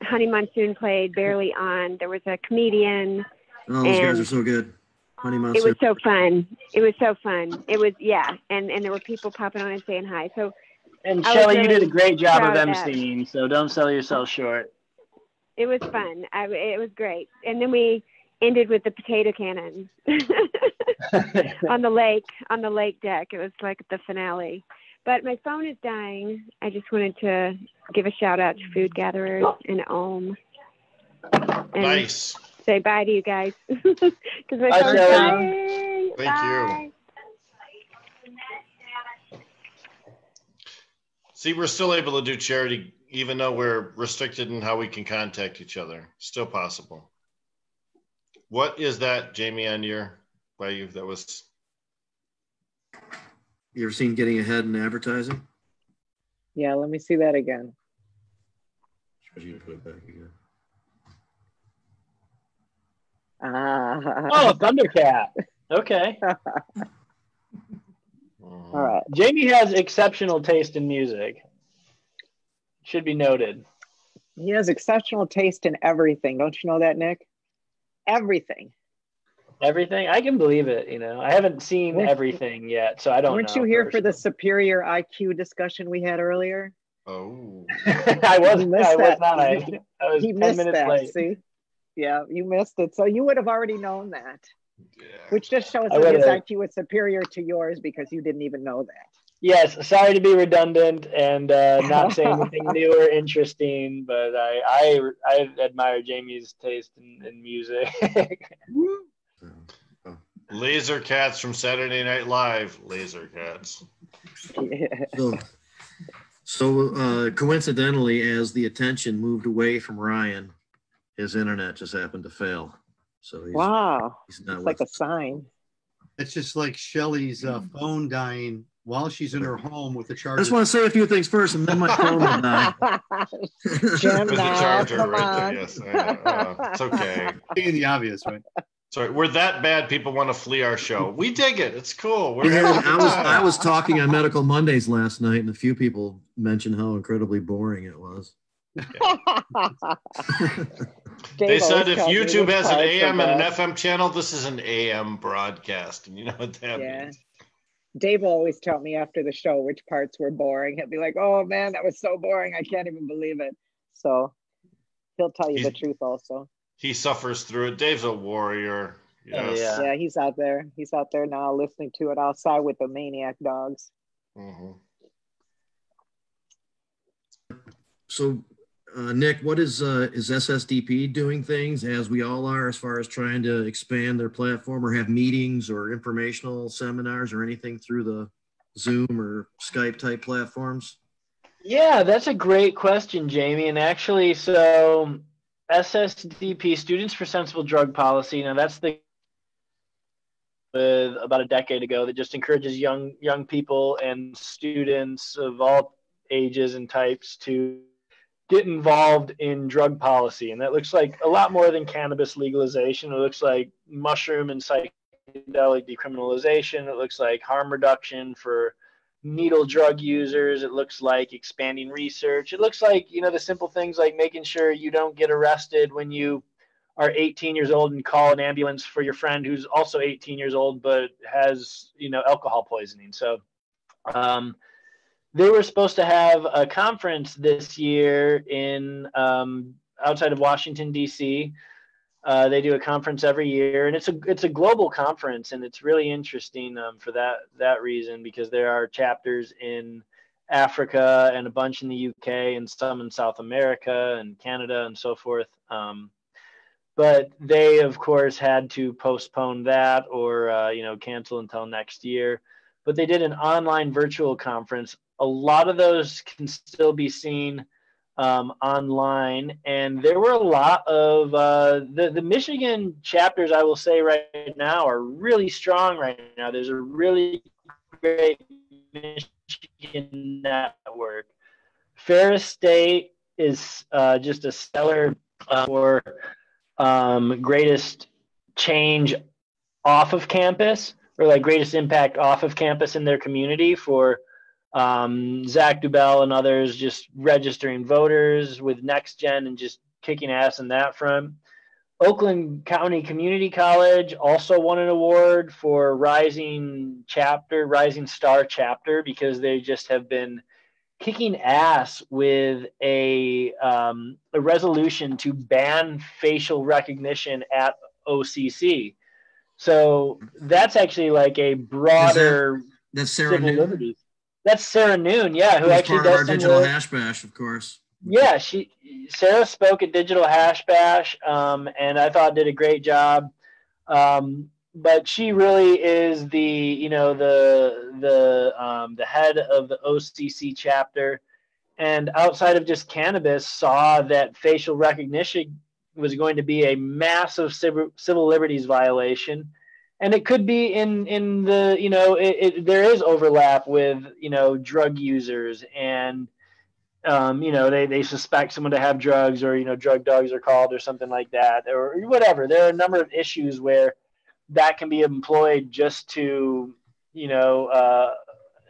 Honey Monsoon played Barely On. There was a comedian. Oh, those guys are so good. Honey Monsoon. It was so fun. It was, and there were people popping on and saying hi. So, and Shelly, you did a great job of emceeing, so don't sell yourself short. It was fun. It was great. And then we ended with the potato cannon on the lake deck. It was like the finale. But my phone is dying. I just wanted to give a shout out to food gatherers and OHM. And nice. Say bye to you guys. Because my phone's dying. Thank you. See, we're still able to do charity even though we're restricted in how we can contact each other. Still possible. What is that, Jamie, on your by you? That was. You ever seen Getting Ahead in advertising? Yeah, let me see that again. You put it back again. Oh, Thundercat. Okay. All right. Jamie has exceptional taste in music. Should be noted. He has exceptional taste in everything. Don't you know that, Nick? Everything. Everything? I can believe it. I haven't seen everything yet, so I don't know. Weren't you here for the superior IQ discussion we had earlier? Oh. I was not. I was 10 minutes late. See? Yeah, you missed it. So you would have already known that. Yeah. Which just shows that his IQ is superior to yours because you didn't even know that. Yes, sorry to be redundant and not say anything new or interesting, but I admire Jamie's taste in music. Laser Cats from Saturday Night Live. Laser Cats. Yeah. So coincidentally, as the attention moved away from Ryan, his internet just happened to fail. So he's not like a sign. It's just like Shelly's phone dying while she's in her home with the charger. I just want to say a few things first, and then my phone will die. With the charger right there, yes. I know. It's okay. Being the obvious, right? Sorry, we're that bad. People want to flee our show. We dig it. It's cool. I was talking on Medical Mondays last night, and a few people mentioned how incredibly boring it was. They said if YouTube has an AM and an FM channel, this is an AM broadcast, and you know what that means. Dave will always tell me after the show which parts were boring. He'll be like, "Oh man, that was so boring. I can't even believe it." So he'll tell you the truth also. He suffers through it. Dave's a warrior. Yes. Yeah, he's out there. He's out there now listening to it outside with the maniac dogs. Mm-hmm. So, Nick, what is SSDP doing things as we all are as far as trying to expand their platform or have meetings or informational seminars or anything through the Zoom or Skype type platforms? Yeah, that's a great question, Jamie. And actually, so SSDP, Students for Sensible Drug Policy. Now that's with about a decade ago that just encourages young people and students of all ages and types to get involved in drug policy. And that looks like a lot more than cannabis legalization. It looks like mushroom and psychedelic decriminalization. It looks like harm reduction for needle drug users. It looks like expanding research. It looks like, the simple things like making sure you don't get arrested when you are 18 years old and call an ambulance for your friend who's also 18 years old but has, alcohol poisoning. So they were supposed to have a conference this year in outside of Washington, D.C. They do a conference every year, and it's a global conference, and it's really interesting for that reason, because there are chapters in Africa and a bunch in the UK and some in South America and Canada and so forth. But they, of course, had to postpone that or cancel until next year. But they did an online virtual conference. A lot of those can still be seen online, and there were a lot of the Michigan chapters, I will say right now, are really strong right now. There's a really great Michigan network. Ferris State is just a stellar for greatest change off of campus, or like greatest impact off of campus in their community for Zach Dubell and others, just registering voters with Next Gen and just kicking ass in that front. Oakland County Community College also won an award for Rising Star Chapter, because they just have been kicking ass with a resolution to ban facial recognition at OCC. So that's actually like a broader that's Sarah civil Noon? liberties. That's Sarah Noon, yeah, who actually part does of our digital work. hash bash, of course. Yeah, Sarah spoke at Digital Hash Bash, and I thought did a great job. But she really is the head of the OCC chapter, and outside of just cannabis, saw that facial recognition was going to be a massive civil liberties violation. And it could be in the, there is overlap with, drug users, and, they suspect someone to have drugs, or, drug dogs are called or something like that, or whatever. There are a number of issues where that can be employed just to,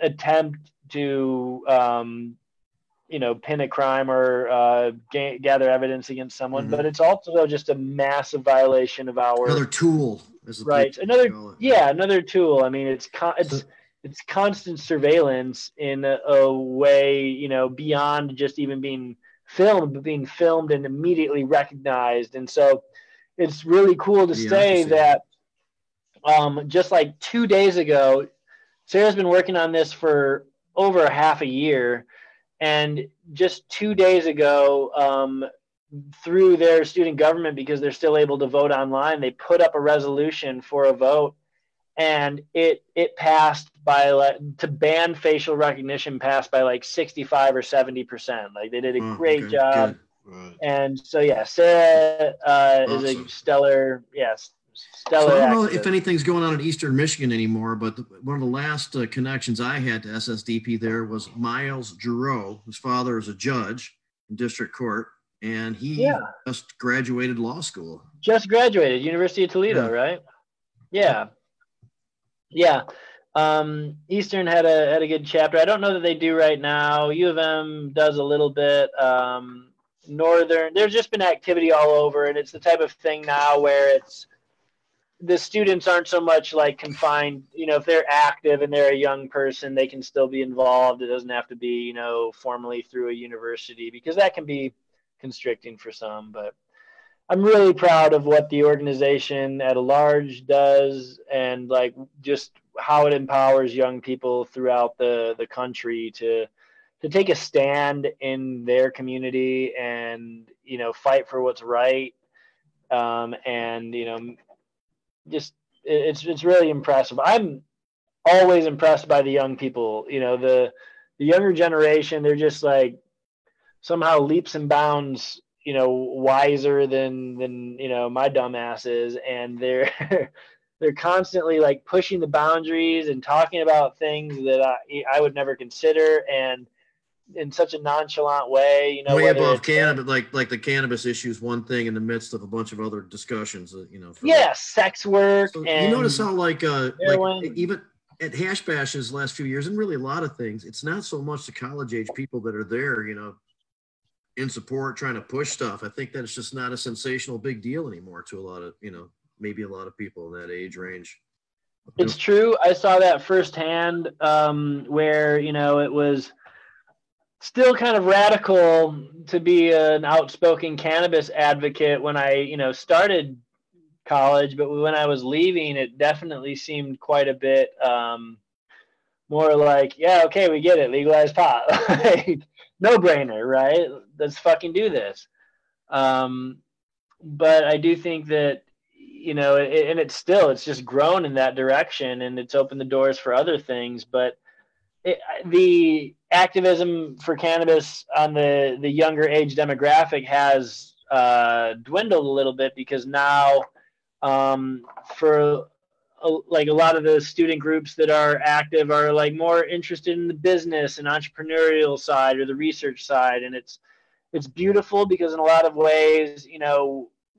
attempt to, pin a crime or gather evidence against someone. Mm-hmm. But it's also just a massive violation of our another tool. Right. Another tool. I mean, it's constant surveillance in a way, beyond just even being filmed, but being filmed and immediately recognized. And so it's really cool to say that just like 2 days ago, Sarah's been working on this for over half a year. And just 2 days ago, through their student government, because they're still able to vote online, they put up a resolution for a vote, and it passed to ban facial recognition, passed by like 65 or 70%. Like, they did a great job. Right. And so, yeah, Sarah is a stellar, stellar. So I don't know activist. if anything's going on in Eastern Michigan anymore, but one of the last connections I had to SSDP there was Miles Giroux, whose father is a judge in district court, and he just graduated law school. Just graduated, University of Toledo, right? Yeah. Eastern had a good chapter. I don't know that they do right now. U of M does a little bit. Northern, there's just been activity all over, and it's the type of thing now where the students aren't so much like confined, if they're active and they're a young person, they can still be involved. It doesn't have to be, formally through a university, because that can be constricting for some. But I'm really proud of what the organization at large does, and like just how it empowers young people throughout the country to take a stand in their community and, fight for what's right. And, just it's really impressive. I'm always impressed by the young people. The younger generation, they're just like somehow leaps and bounds, wiser than my dumb asses, and they're constantly like pushing the boundaries and talking about things that I would never consider, and in such a nonchalant way, way above cannabis, like the cannabis issue is one thing in the midst of a bunch of other discussions, sex work. So and you notice how like even at hash bashes last few years, and really a lot of things, it's not so much the college age people that are there, in support, trying to push stuff. I think that it's just not a sensational big deal anymore to a lot of, maybe a lot of people in that age range. It's true. I saw that firsthand, where, it was still kind of radical to be an outspoken cannabis advocate when I, started college, but when I was leaving, it definitely seemed quite a bit more like, yeah, okay, we get it, legalize pot. Like, no brainer, right? Let's fucking do this. But I do think that, and it's just grown in that direction, and it's opened the doors for other things. But the activism for cannabis on the younger age demographic has dwindled a little bit, because now for like a lot of the student groups that are active are like more interested in the business and entrepreneurial side or the research side. And it's beautiful, because in a lot of ways,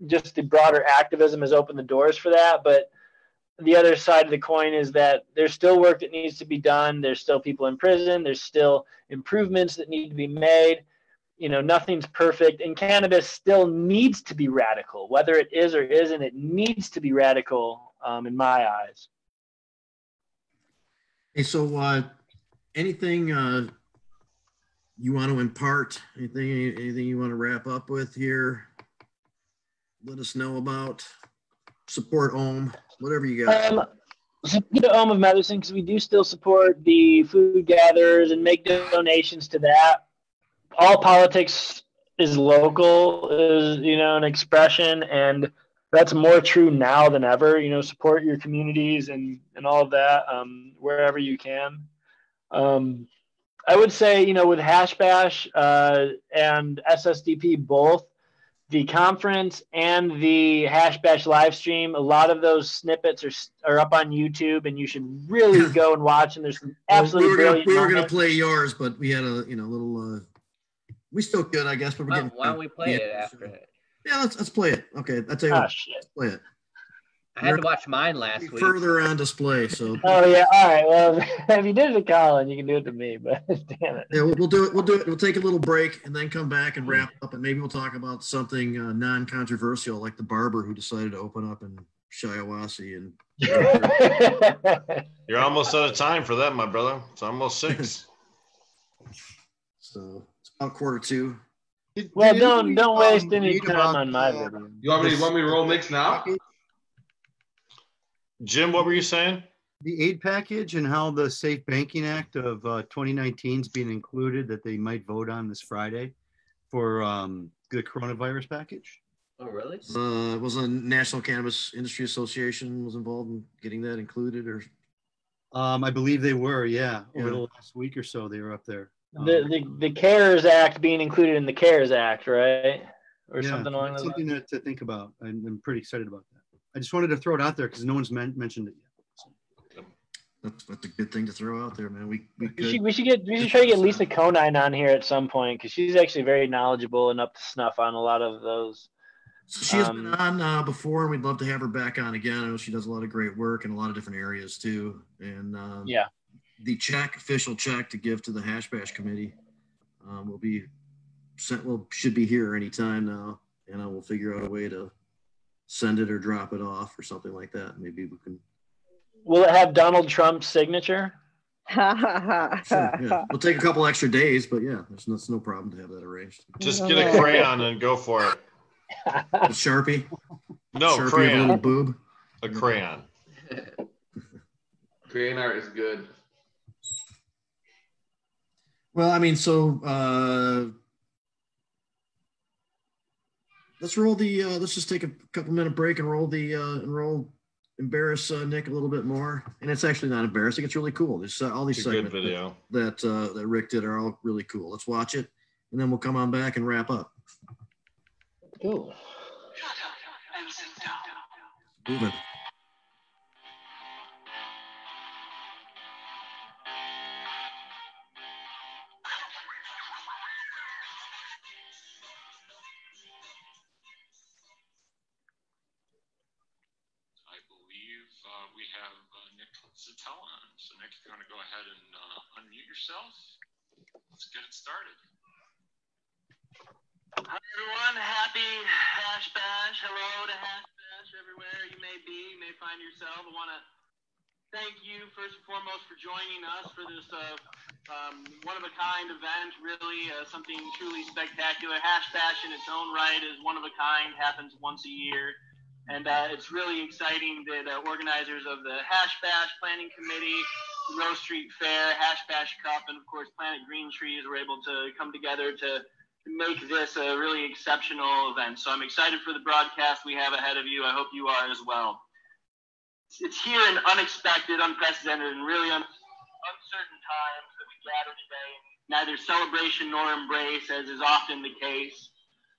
just the broader activism has opened the doors for that. But the other side of the coin is that there's still work that needs to be done. There's still people in prison. There's still improvements that need to be made. Nothing's perfect, and cannabis still needs to be radical. Whether it is or isn't, it needs to be radical, in my eyes. Hey, so anything you want to impart? Anything you want to wrap up with here? Let us know about. Support Ohm, whatever you got. Support the Ohm of Medicine, because we do still support the food gatherers and make donations to that. All politics is local, is an expression, and that's more true now than ever. Support your communities and all of that, wherever you can. I would say, with Hash Bash and SSDP both, the conference and the Hash Bash live stream, a lot of those snippets are up on YouTube, and you should really go and watch. And there's some absolutely brilliant. We were gonna play yours, but we had a little. We still could, I guess, but we're getting. Why don't we play it after it? Yeah, let's play it. Okay, I'll tell you what. Shit. Let's play it. I had to watch mine last week. Further on display, so. Oh yeah, all right. Well, if you did it to Colin, you can do it to me. But damn it. Yeah, we'll do it. We'll do it. We'll take a little break and then come back and wrap up, and maybe we'll talk about something non-controversial, like the barber who decided to open up in Shiawassee. And you're almost out of time for that, my brother. It's almost 6. So it's about 1:45. Well, don't waste any time on my video. You want me to roll mix now? Jim, what were you saying? The aid package and how the Safe Banking Act of 2019 is being included, that they might vote on this Friday for the coronavirus package. Oh, really? Was a National Cannabis Industry Association was involved in getting that included, or? I believe they were, yeah. Over the last week or so, they were up there. The CARES Act being included in the CARES Act, right? Or something along those lines. Something to think about. I'm pretty excited about that. I just wanted to throw it out there because no one's mentioned it yet. That's a good thing to throw out there, man. We should try to get Lisa Conine on here at some point, because she's actually very knowledgeable and up to snuff on a lot of those. So she has been on before, and we'd love to have her back on again. I know she does a lot of great work in a lot of different areas too. And the official check to give to the Hash Bash committee will be sent. Well, should be here anytime now, and I will figure out a way to send it or drop it off or something like that. Maybe we can. Will it have Donald Trump's signature? Sure, yeah. We'll take a couple extra days, but yeah, there's no problem to have that arranged. Just get a crayon and go for it. A Sharpie? No, Sharpie crayon. A little boob? A crayon. Crayon art is good. Well, I mean, so let's roll the. Let's just take a couple minute break and embarrass Nick a little bit more. And it's actually not embarrassing. It's really cool. There's all these segments video that Rick did are all really cool. Let's watch it, and then we'll come on back and wrap up. Cool. Moving. We have Nick Sattel on. So Nick, if you want to go ahead and unmute yourself, let's get it started. Hi everyone, happy Hash Bash. Hello to Hash Bash everywhere you may be, you may find yourself. I want to thank you first and foremost for joining us for this one-of-a-kind event, really something truly spectacular. Hash Bash in its own right is one of a kind, happens once a year. And it's really exciting that organizers of the Hash Bash Planning Committee, the Rose Street Fair, Hash Bash Cup, and of course Planet Green Trees were able to come together to make this a really exceptional event. So I'm excited for the broadcast we have ahead of you. I hope you are as well. It's here in unexpected, unprecedented, and really uncertain times that we gather today. Neither celebration nor embrace, as is often the case,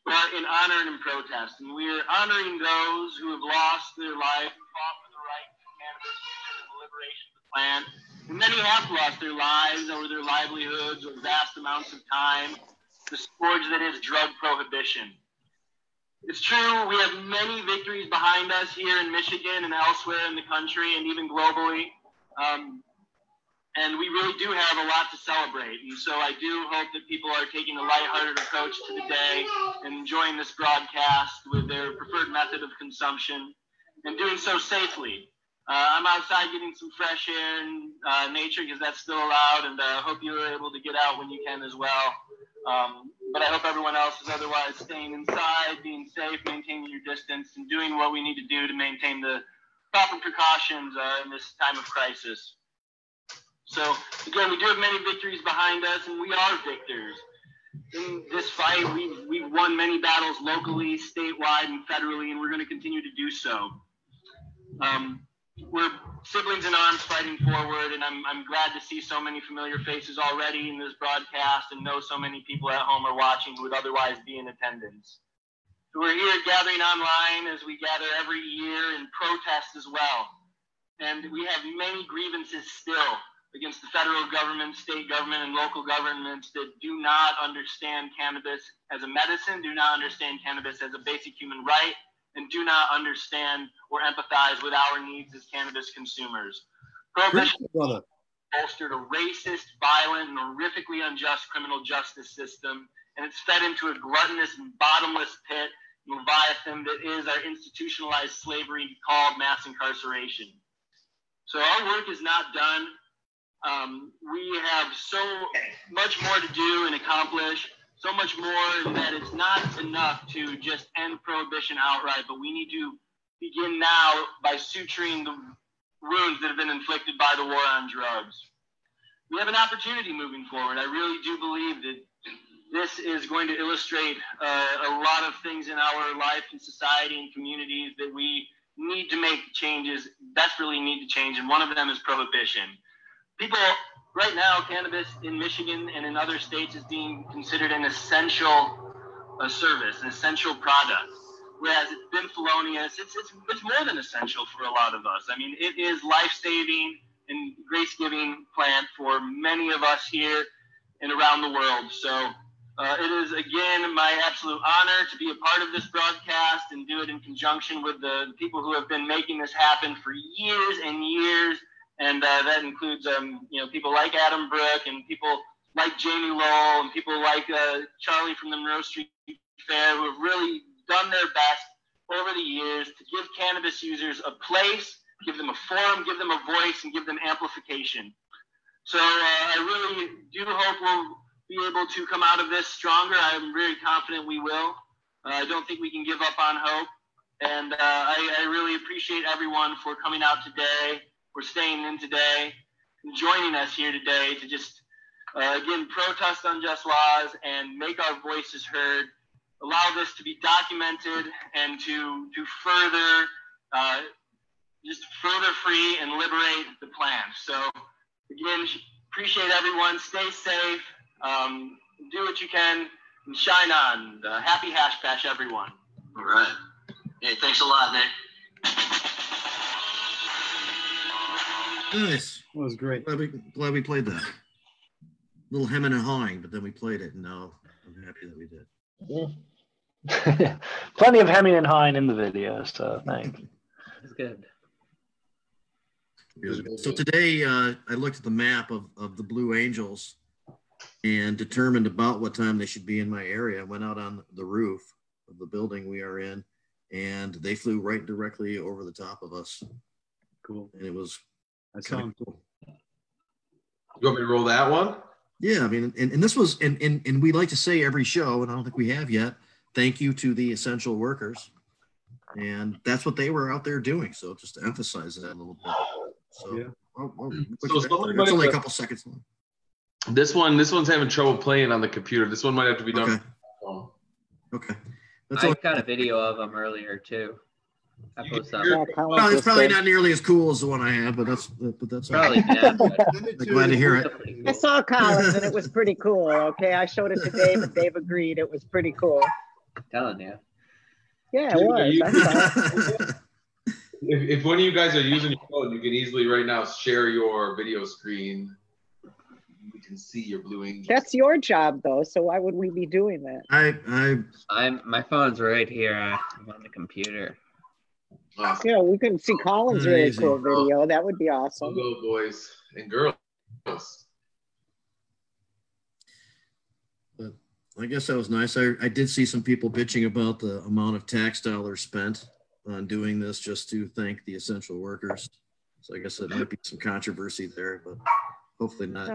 but in honor and in protest. And we are honoring those who have lost their life, fought for the right to cannabis use and the liberation of the plant. And many have lost their lives or their livelihoods or vast amounts of time. The scourge that is drug prohibition. It's true, we have many victories behind us here in Michigan and elsewhere in the country and even globally. And we really do have a lot to celebrate. And so I do hope that people are taking a lighthearted approach to the day and enjoying this broadcast with their preferred method of consumption and doing so safely. I'm outside getting some fresh air and nature because that's still allowed, and I hope you're able to get out when you can as well. But I hope everyone else is otherwise staying inside, being safe, maintaining your distance, and doing what we need to do to maintain the proper precautions in this time of crisis. So, again, we do have many victories behind us, and we are victors. In this fight, we've won many battles locally, statewide, and federally, and we're going to continue to do so. We're siblings in arms fighting forward, and I'm glad to see so many familiar faces already in this broadcast and know so many people at home are watching who would otherwise be in attendance. So we're here gathering online as we gather every year in protest as well. And we have many grievances still against the federal government, state government, and local governments that do not understand cannabis as a medicine, do not understand cannabis as a basic human right, and do not understand or empathize with our needs as cannabis consumers. Prohibition bolstered a racist, violent, and horrifically unjust criminal justice system, and it's fed into a gluttonous and bottomless pit, leviathan that is our institutionalized slavery called mass incarceration. So our work is not done. We have so much more to do and accomplish, so much more that it's not enough to just end prohibition outright, but we need to begin now by suturing the wounds that have been inflicted by the war on drugs. We have an opportunity moving forward. I really do believe that this is going to illustrate a lot of things in our life and society and communities that we need to make changes, desperately need to change, and one of them is prohibition. People, right now, cannabis in Michigan and in other states is being considered an essential service, an essential product, whereas it's been felonious. It's more than essential for a lot of us. I mean, it is life-saving and grace-giving plant for many of us here and around the world. So it is, again, my absolute honor to be a part of this broadcast and do it in conjunction with the people who have been making this happen for years and years. And that includes, people like Adam Brook and people like Jamie Lowell and people like Charlie from the Monroe Street Fair, who have really done their best over the years to give cannabis users a place, give them a forum, give them a voice, and give them amplification. So I really do hope we'll be able to come out of this stronger. I'm very confident we will. I don't think we can give up on hope. And I really appreciate everyone for coming out today, for staying in today, and joining us here today to just, again, protest unjust laws and make our voices heard, allow this to be documented, and to further, just further free and liberate the plant. So, again, appreciate everyone. Stay safe. Do what you can, and shine on. Happy Hash Bash, everyone. All right. Hey, thanks a lot, Nick. Nice. That was great. Glad we played that. A little hemming and hawing, but then we played it, and now I'm happy that we did. Yeah. Plenty of hemming and hawing in the video, so thanks. That's good. So today I looked at the map of the Blue Angels, and determined about what time they should be in my area. I went out on the roof of the building we are in, and they flew right directly over the top of us. Cool. And it was kind of cool. You want me to roll that one? Yeah, I mean, and this was, and we like to say every show, and I don't think we have yet, thank you to the essential workers. And that's what they were out there doing. So just to emphasize that a little bit. So, yeah. It's only a couple seconds long. This one's having trouble playing on the computer. This one might have to be done. Okay. I got a video of them earlier too. I posted well, it's probably not nearly as cool as the one I have, but that's probably I'm glad to hear it. I saw Collins and it was pretty cool. Okay, I showed it to Dave and Dave agreed it was pretty cool. I'm telling you. Yeah, it was. If one of you guys are using your phone, you can easily right now share your video screen. We can see your blue angel. That's your job though, so why would we be doing that? My phone's right here. I'm on the computer. Awesome. Yeah, we can see Collins' really cool video. That would be awesome. Go boys and girls. But I guess that was nice. I did see some people bitching about the amount of tax dollars spent on doing this just to thank the essential workers. So I guess there might be some controversy there, but hopefully not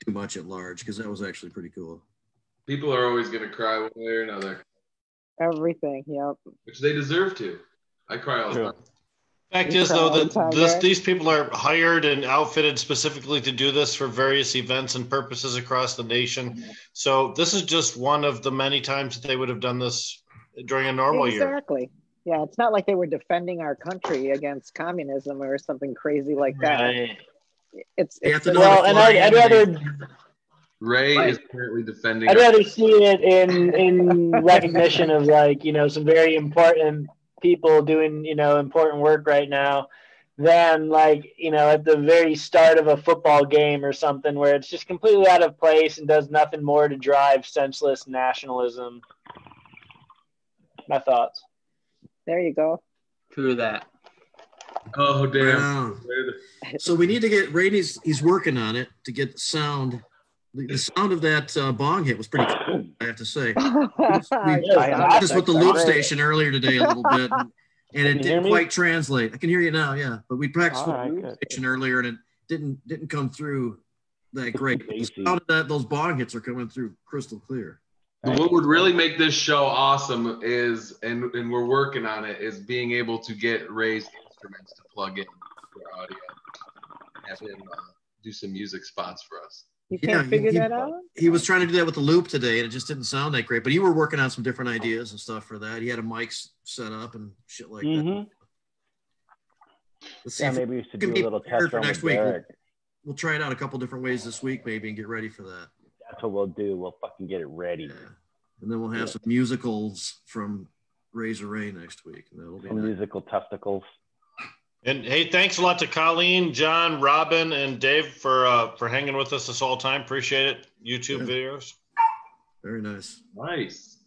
too much at large, because that was actually pretty cool. People are always going to cry one way or another. Everything, yep. Which they deserve to. I cry all the time. Fact is, though, that these people are hired and outfitted specifically to do this for various events and purposes across the nation. So this is just one of the many times that they would have done this during a normal year. Exactly. Yeah, it's not like they were defending our country against communism or something crazy like that. Right. It's well, and I'd rather. Ray is currently defending. I'd rather see it in recognition of, like, some very important people doing, important work right now than, like, at the very start of a football game or something where it's just completely out of place and does nothing more to drive senseless nationalism. My thoughts. There you go. True that. Oh, damn. Wow. So we need to get Rady's, he's working on it to get the sound. The sound of that bong hit was pretty cool, I have to say. We practiced with the loop station earlier today a little bit, and it didn't quite translate. I can hear you now, yeah. But we practiced with the loop station earlier, and it didn't come through that great. The sound of those bong hits are coming through crystal clear. What would really make this show awesome is, and we're working on it, is being able to get Ray's instruments to plug in for audio. Have him do some music spots for us. You can't figure that out? He was trying to do that with the loop today, and it just didn't sound that great. But you were working on some different ideas and stuff for that. He had a mic set up and shit like that. Let's see maybe we should do a little test for run next with week. Derek. We'll try it out a couple different ways this week, maybe, and get ready for that. That's what we'll do. We'll fucking get it ready. Yeah. And then we'll have some musicals from Razor Ray next week. And that'll be some musical testicles. And hey, thanks a lot to Colleen, John, Robin, and Dave for hanging with us this whole time. Appreciate it. YouTube videos. Very nice. Nice.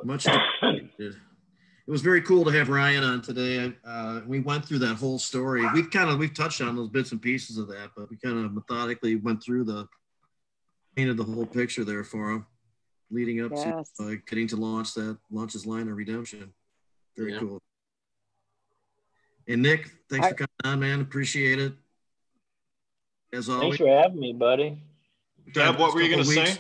Much appreciated. It was very cool to have Ryan on today. We went through that whole story. We've touched on those bits and pieces of that, but we kind of methodically went through painted the whole picture there for him, leading up to getting to launch his line of redemption. Very cool. And Nick, thanks for coming on, man. Appreciate it. As always. Thanks for having me, buddy. Deb, what were you going to say?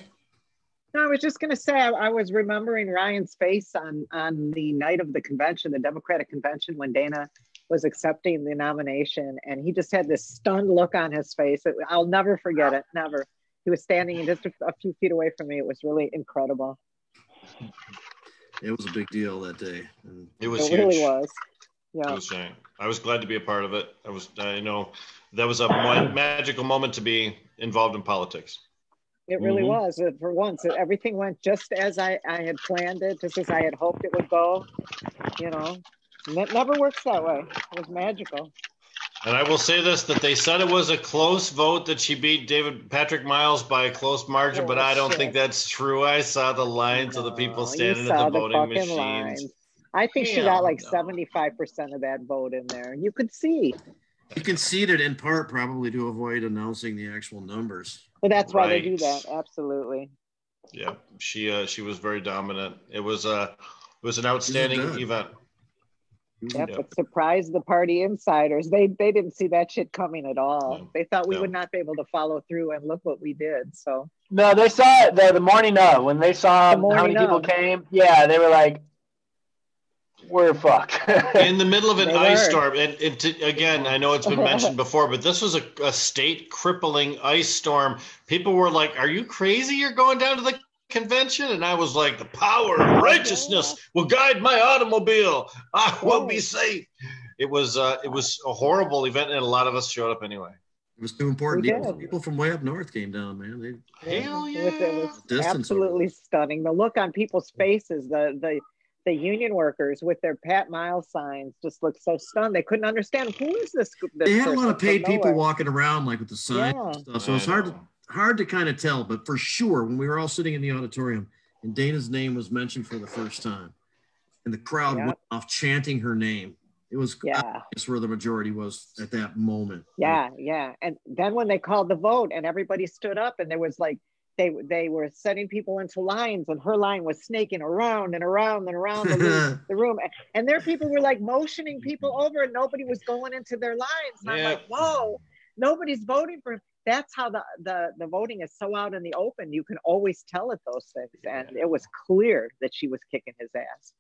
No, I was just going to say I was remembering Ryan's face on the night of the convention, the Democratic convention, when Dana was accepting the nomination, and he just had this stunned look on his face. I'll never forget it. Never. He was standing just a few feet away from me. It was really incredible. It was a big deal that day. And it was huge. It really was. Yeah. I was glad to be a part of it. That was a magical moment to be involved in politics. It really was. For once, everything went just as I had planned it, just as I had hoped it would go. And it never works that way. It was magical. And I will say this, that they said it was a close vote, that she beat Patrick Miles by a close margin, but I don't think that's true. I saw the lines of the people standing at the voting machines. Lines. I think she got like 75% of that vote in there. You could see. He conceded in part probably to avoid announcing the actual numbers. But that's why they do Right. that. Absolutely. Yeah, she was very dominant. It was an outstanding dud. event. Yep, Yep. but surprised the party insiders. They didn't see that shit coming at all. No. They thought we No. would not be able to follow through, and look what we did. So No, they saw it the morning of when they saw The how many morning people of. came. Yeah, they were like, "We're fucked." In the middle of an They ice were. storm, and again, I know it's been mentioned before, but this was a state crippling ice storm. People were like, "Are you crazy? You're going down to the convention?" And I was like, "The power of righteousness will guide my automobile. I will be safe." It was a horrible event, and a lot of us showed up anyway. It was too important. We People, did. people from way up north came down, man. Hell It was Distance absolutely stunning. The look on people's faces, the union workers with their Pat Miles signs just looked so stunned. They couldn't understand, who is this? They had a lot of person paid from people nowhere? walking around like with the signs and Yeah. stuff. So it's hard to kind of tell, but for sure when we were all sitting in the auditorium and Dana's name was mentioned for the first time and the crowd Yep. went off chanting her name. It was Yeah. obvious where the majority was at that moment. Yeah. And then when they called the vote and everybody stood up and there was like, they were setting people into lines and her line was snaking around and around and around the room. And there people were like motioning people over and nobody was going into their lines. And I'm like, whoa, nobody's voting for him. That's how the voting is so out in the open. You can always tell at those things. And it was clear that she was kicking his ass.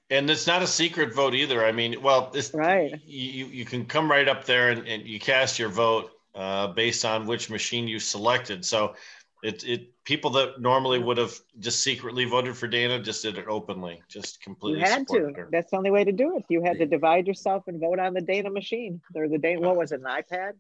And it's not a secret vote either. I mean, well, it's right. You can come right up there and you cast your vote based on which machine you selected. So it people that normally would have just secretly voted for Dana just did it openly, just completely. You had to. supported her. That's the only way to do it. You had to divide yourself and vote on the Dana machine or the Dana. What was it? An iPad?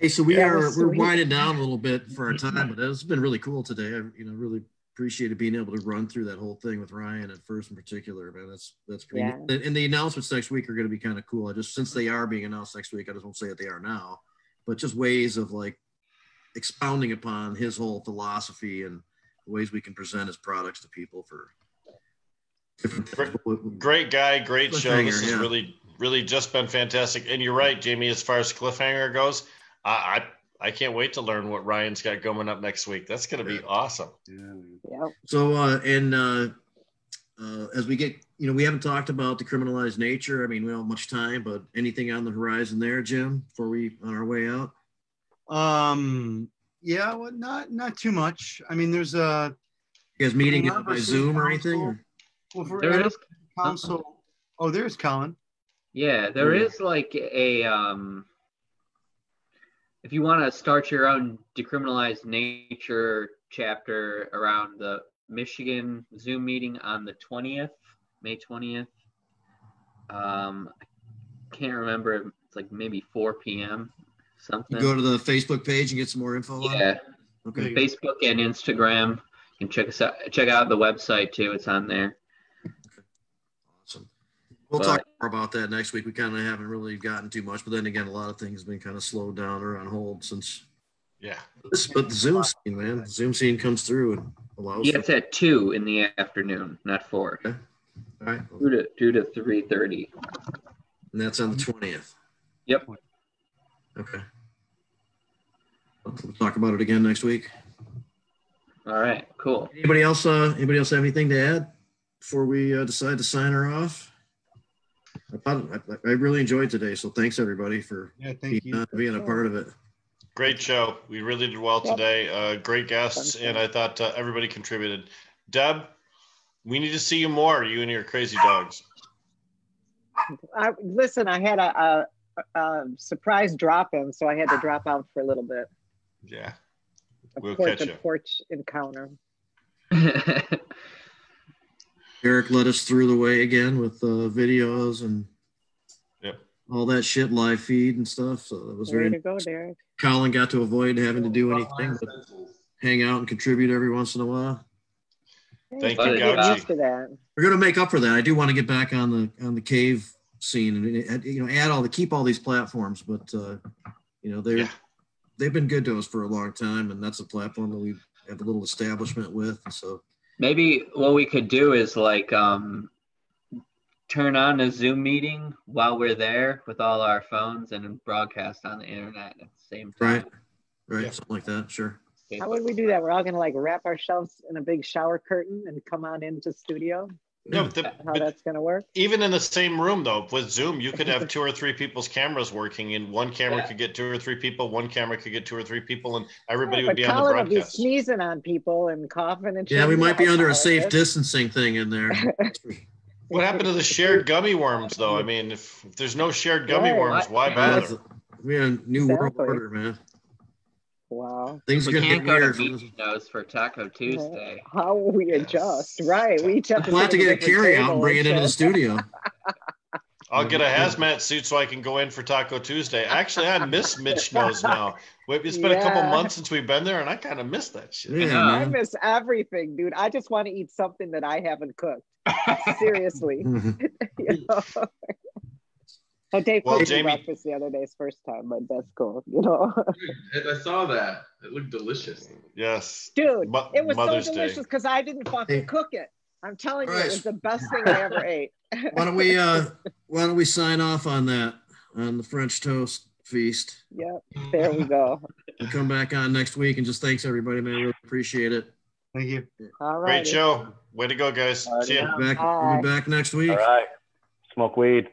Hey, so we're sweet. winding down a little bit for our time, but it's been really cool today. I really appreciated being able to run through that whole thing with Ryan at first in particular, man. That's pretty neat. And the announcements next week are going to be kind of cool. I just, since they are being announced next week, I just won't say that they are now, but just ways of like expounding upon his whole philosophy and the ways we can present his products to people for different. Great guy, great show. This has Cliffhanger, really just been fantastic. And you're right, Jamie, as far as Cliffhanger goes, I can't wait to learn what Ryan's got going up next week. That's going to be awesome. Yeah. So, as we get, we haven't talked about the criminalized nature. I mean, we don't have much time, but anything on the horizon there, Jim, before we on our way out? Yeah, well, not too much. I mean, there's a. You guys meeting by Zoom or anything? Or? Well, for There is council. Oh, there's Colin. Yeah, there is like a if you want to start your own decriminalized nature chapter around the Michigan Zoom meeting on the 20th, May 20th. I can't remember. It's like maybe 4 p.m. something. You go to the Facebook page and get some more info on it? Yeah. Okay. Facebook and Instagram. You can check out the website too. It's on there. Awesome. We'll talk more about that next week. We kind of haven't really gotten too much, but then again, a lot of things have been kind of slowed down or on hold since. Yeah. But the Zoom scene, man, the Zoom scene comes through and allows. Yeah, it's at 2 in the afternoon, not 4. Okay. All right. 2 to 3:30. And that's on the 20th. Yep. Okay. We'll talk about it again next week. All right. Cool. Anybody else have anything to add before we decide to sign her off? I really enjoyed today, so thanks everybody for being a part of it. Great show. We really did well today. Great guests, and I thought everybody contributed. Deb, we need to see you more, you and your crazy dogs. Listen, I had a surprise drop-in, so I had to drop out for a little bit. Yeah. A catch porch encounter. Eric led us through the way again with videos and all that shit, live feed and stuff. So it was Way very to go, Derek. Colin got to avoid having to do anything but hang out and contribute every once in a while. Thank you, you, get Gouchy. used to that. We're going to make up for that. I do want to get back on the cave scene and keep all these platforms, but they've been good to us for a long time, and that's a platform that we have a little establishment with. So maybe what we could do is like turn on a Zoom meeting while we're there with all our phones and broadcast on the internet at the same time. Right, something like that. Sure. How would we do that? We're all gonna like wrap ourselves in a big shower curtain and come on into studio. No, How that's gonna work? Even in the same room, though, with Zoom, you could have 2 or 3 people's cameras working, and one camera could get 2 or 3 people, one camera could get 2 or 3 people, and everybody would be on the Colin would be broadcast. sneezing on people and coughing and. Yeah, we might be under a safe distance. distancing thing in there. What happened to the shared gummy worms, though? I mean, if there's no shared gummy worms, why bother? We had a new world order, man. Wow. Things are We gonna can't get go weird. to Beach Nose for Taco Tuesday. How will we adjust? Right. We each have We'll have to get a carry out and bring it into the studio. I'll get a hazmat suit so I can go in for Taco Tuesday. Actually, I miss Mitch Nose now. It's been a couple months since we've been there, and I kind of miss that shit. Yeah, I miss everything, dude. I just want to eat something that I haven't cooked. Seriously. You know? Oh, Dave cooked me breakfast the other day, his first time, but that's cool. You know. I saw that. It looked delicious. Yes. Dude, it was Mother's so Day. delicious because I didn't fucking cook it. I'm telling you, it was the best thing I ever ate. Why don't we sign off on that, on the French toast feast? Yep, there we go. We'll come back on next week, and just thanks everybody, man. Really appreciate it. Thank you. All right. Great show. Way to go, guys. See ya. We'll be back next week. All right. Smoke weed.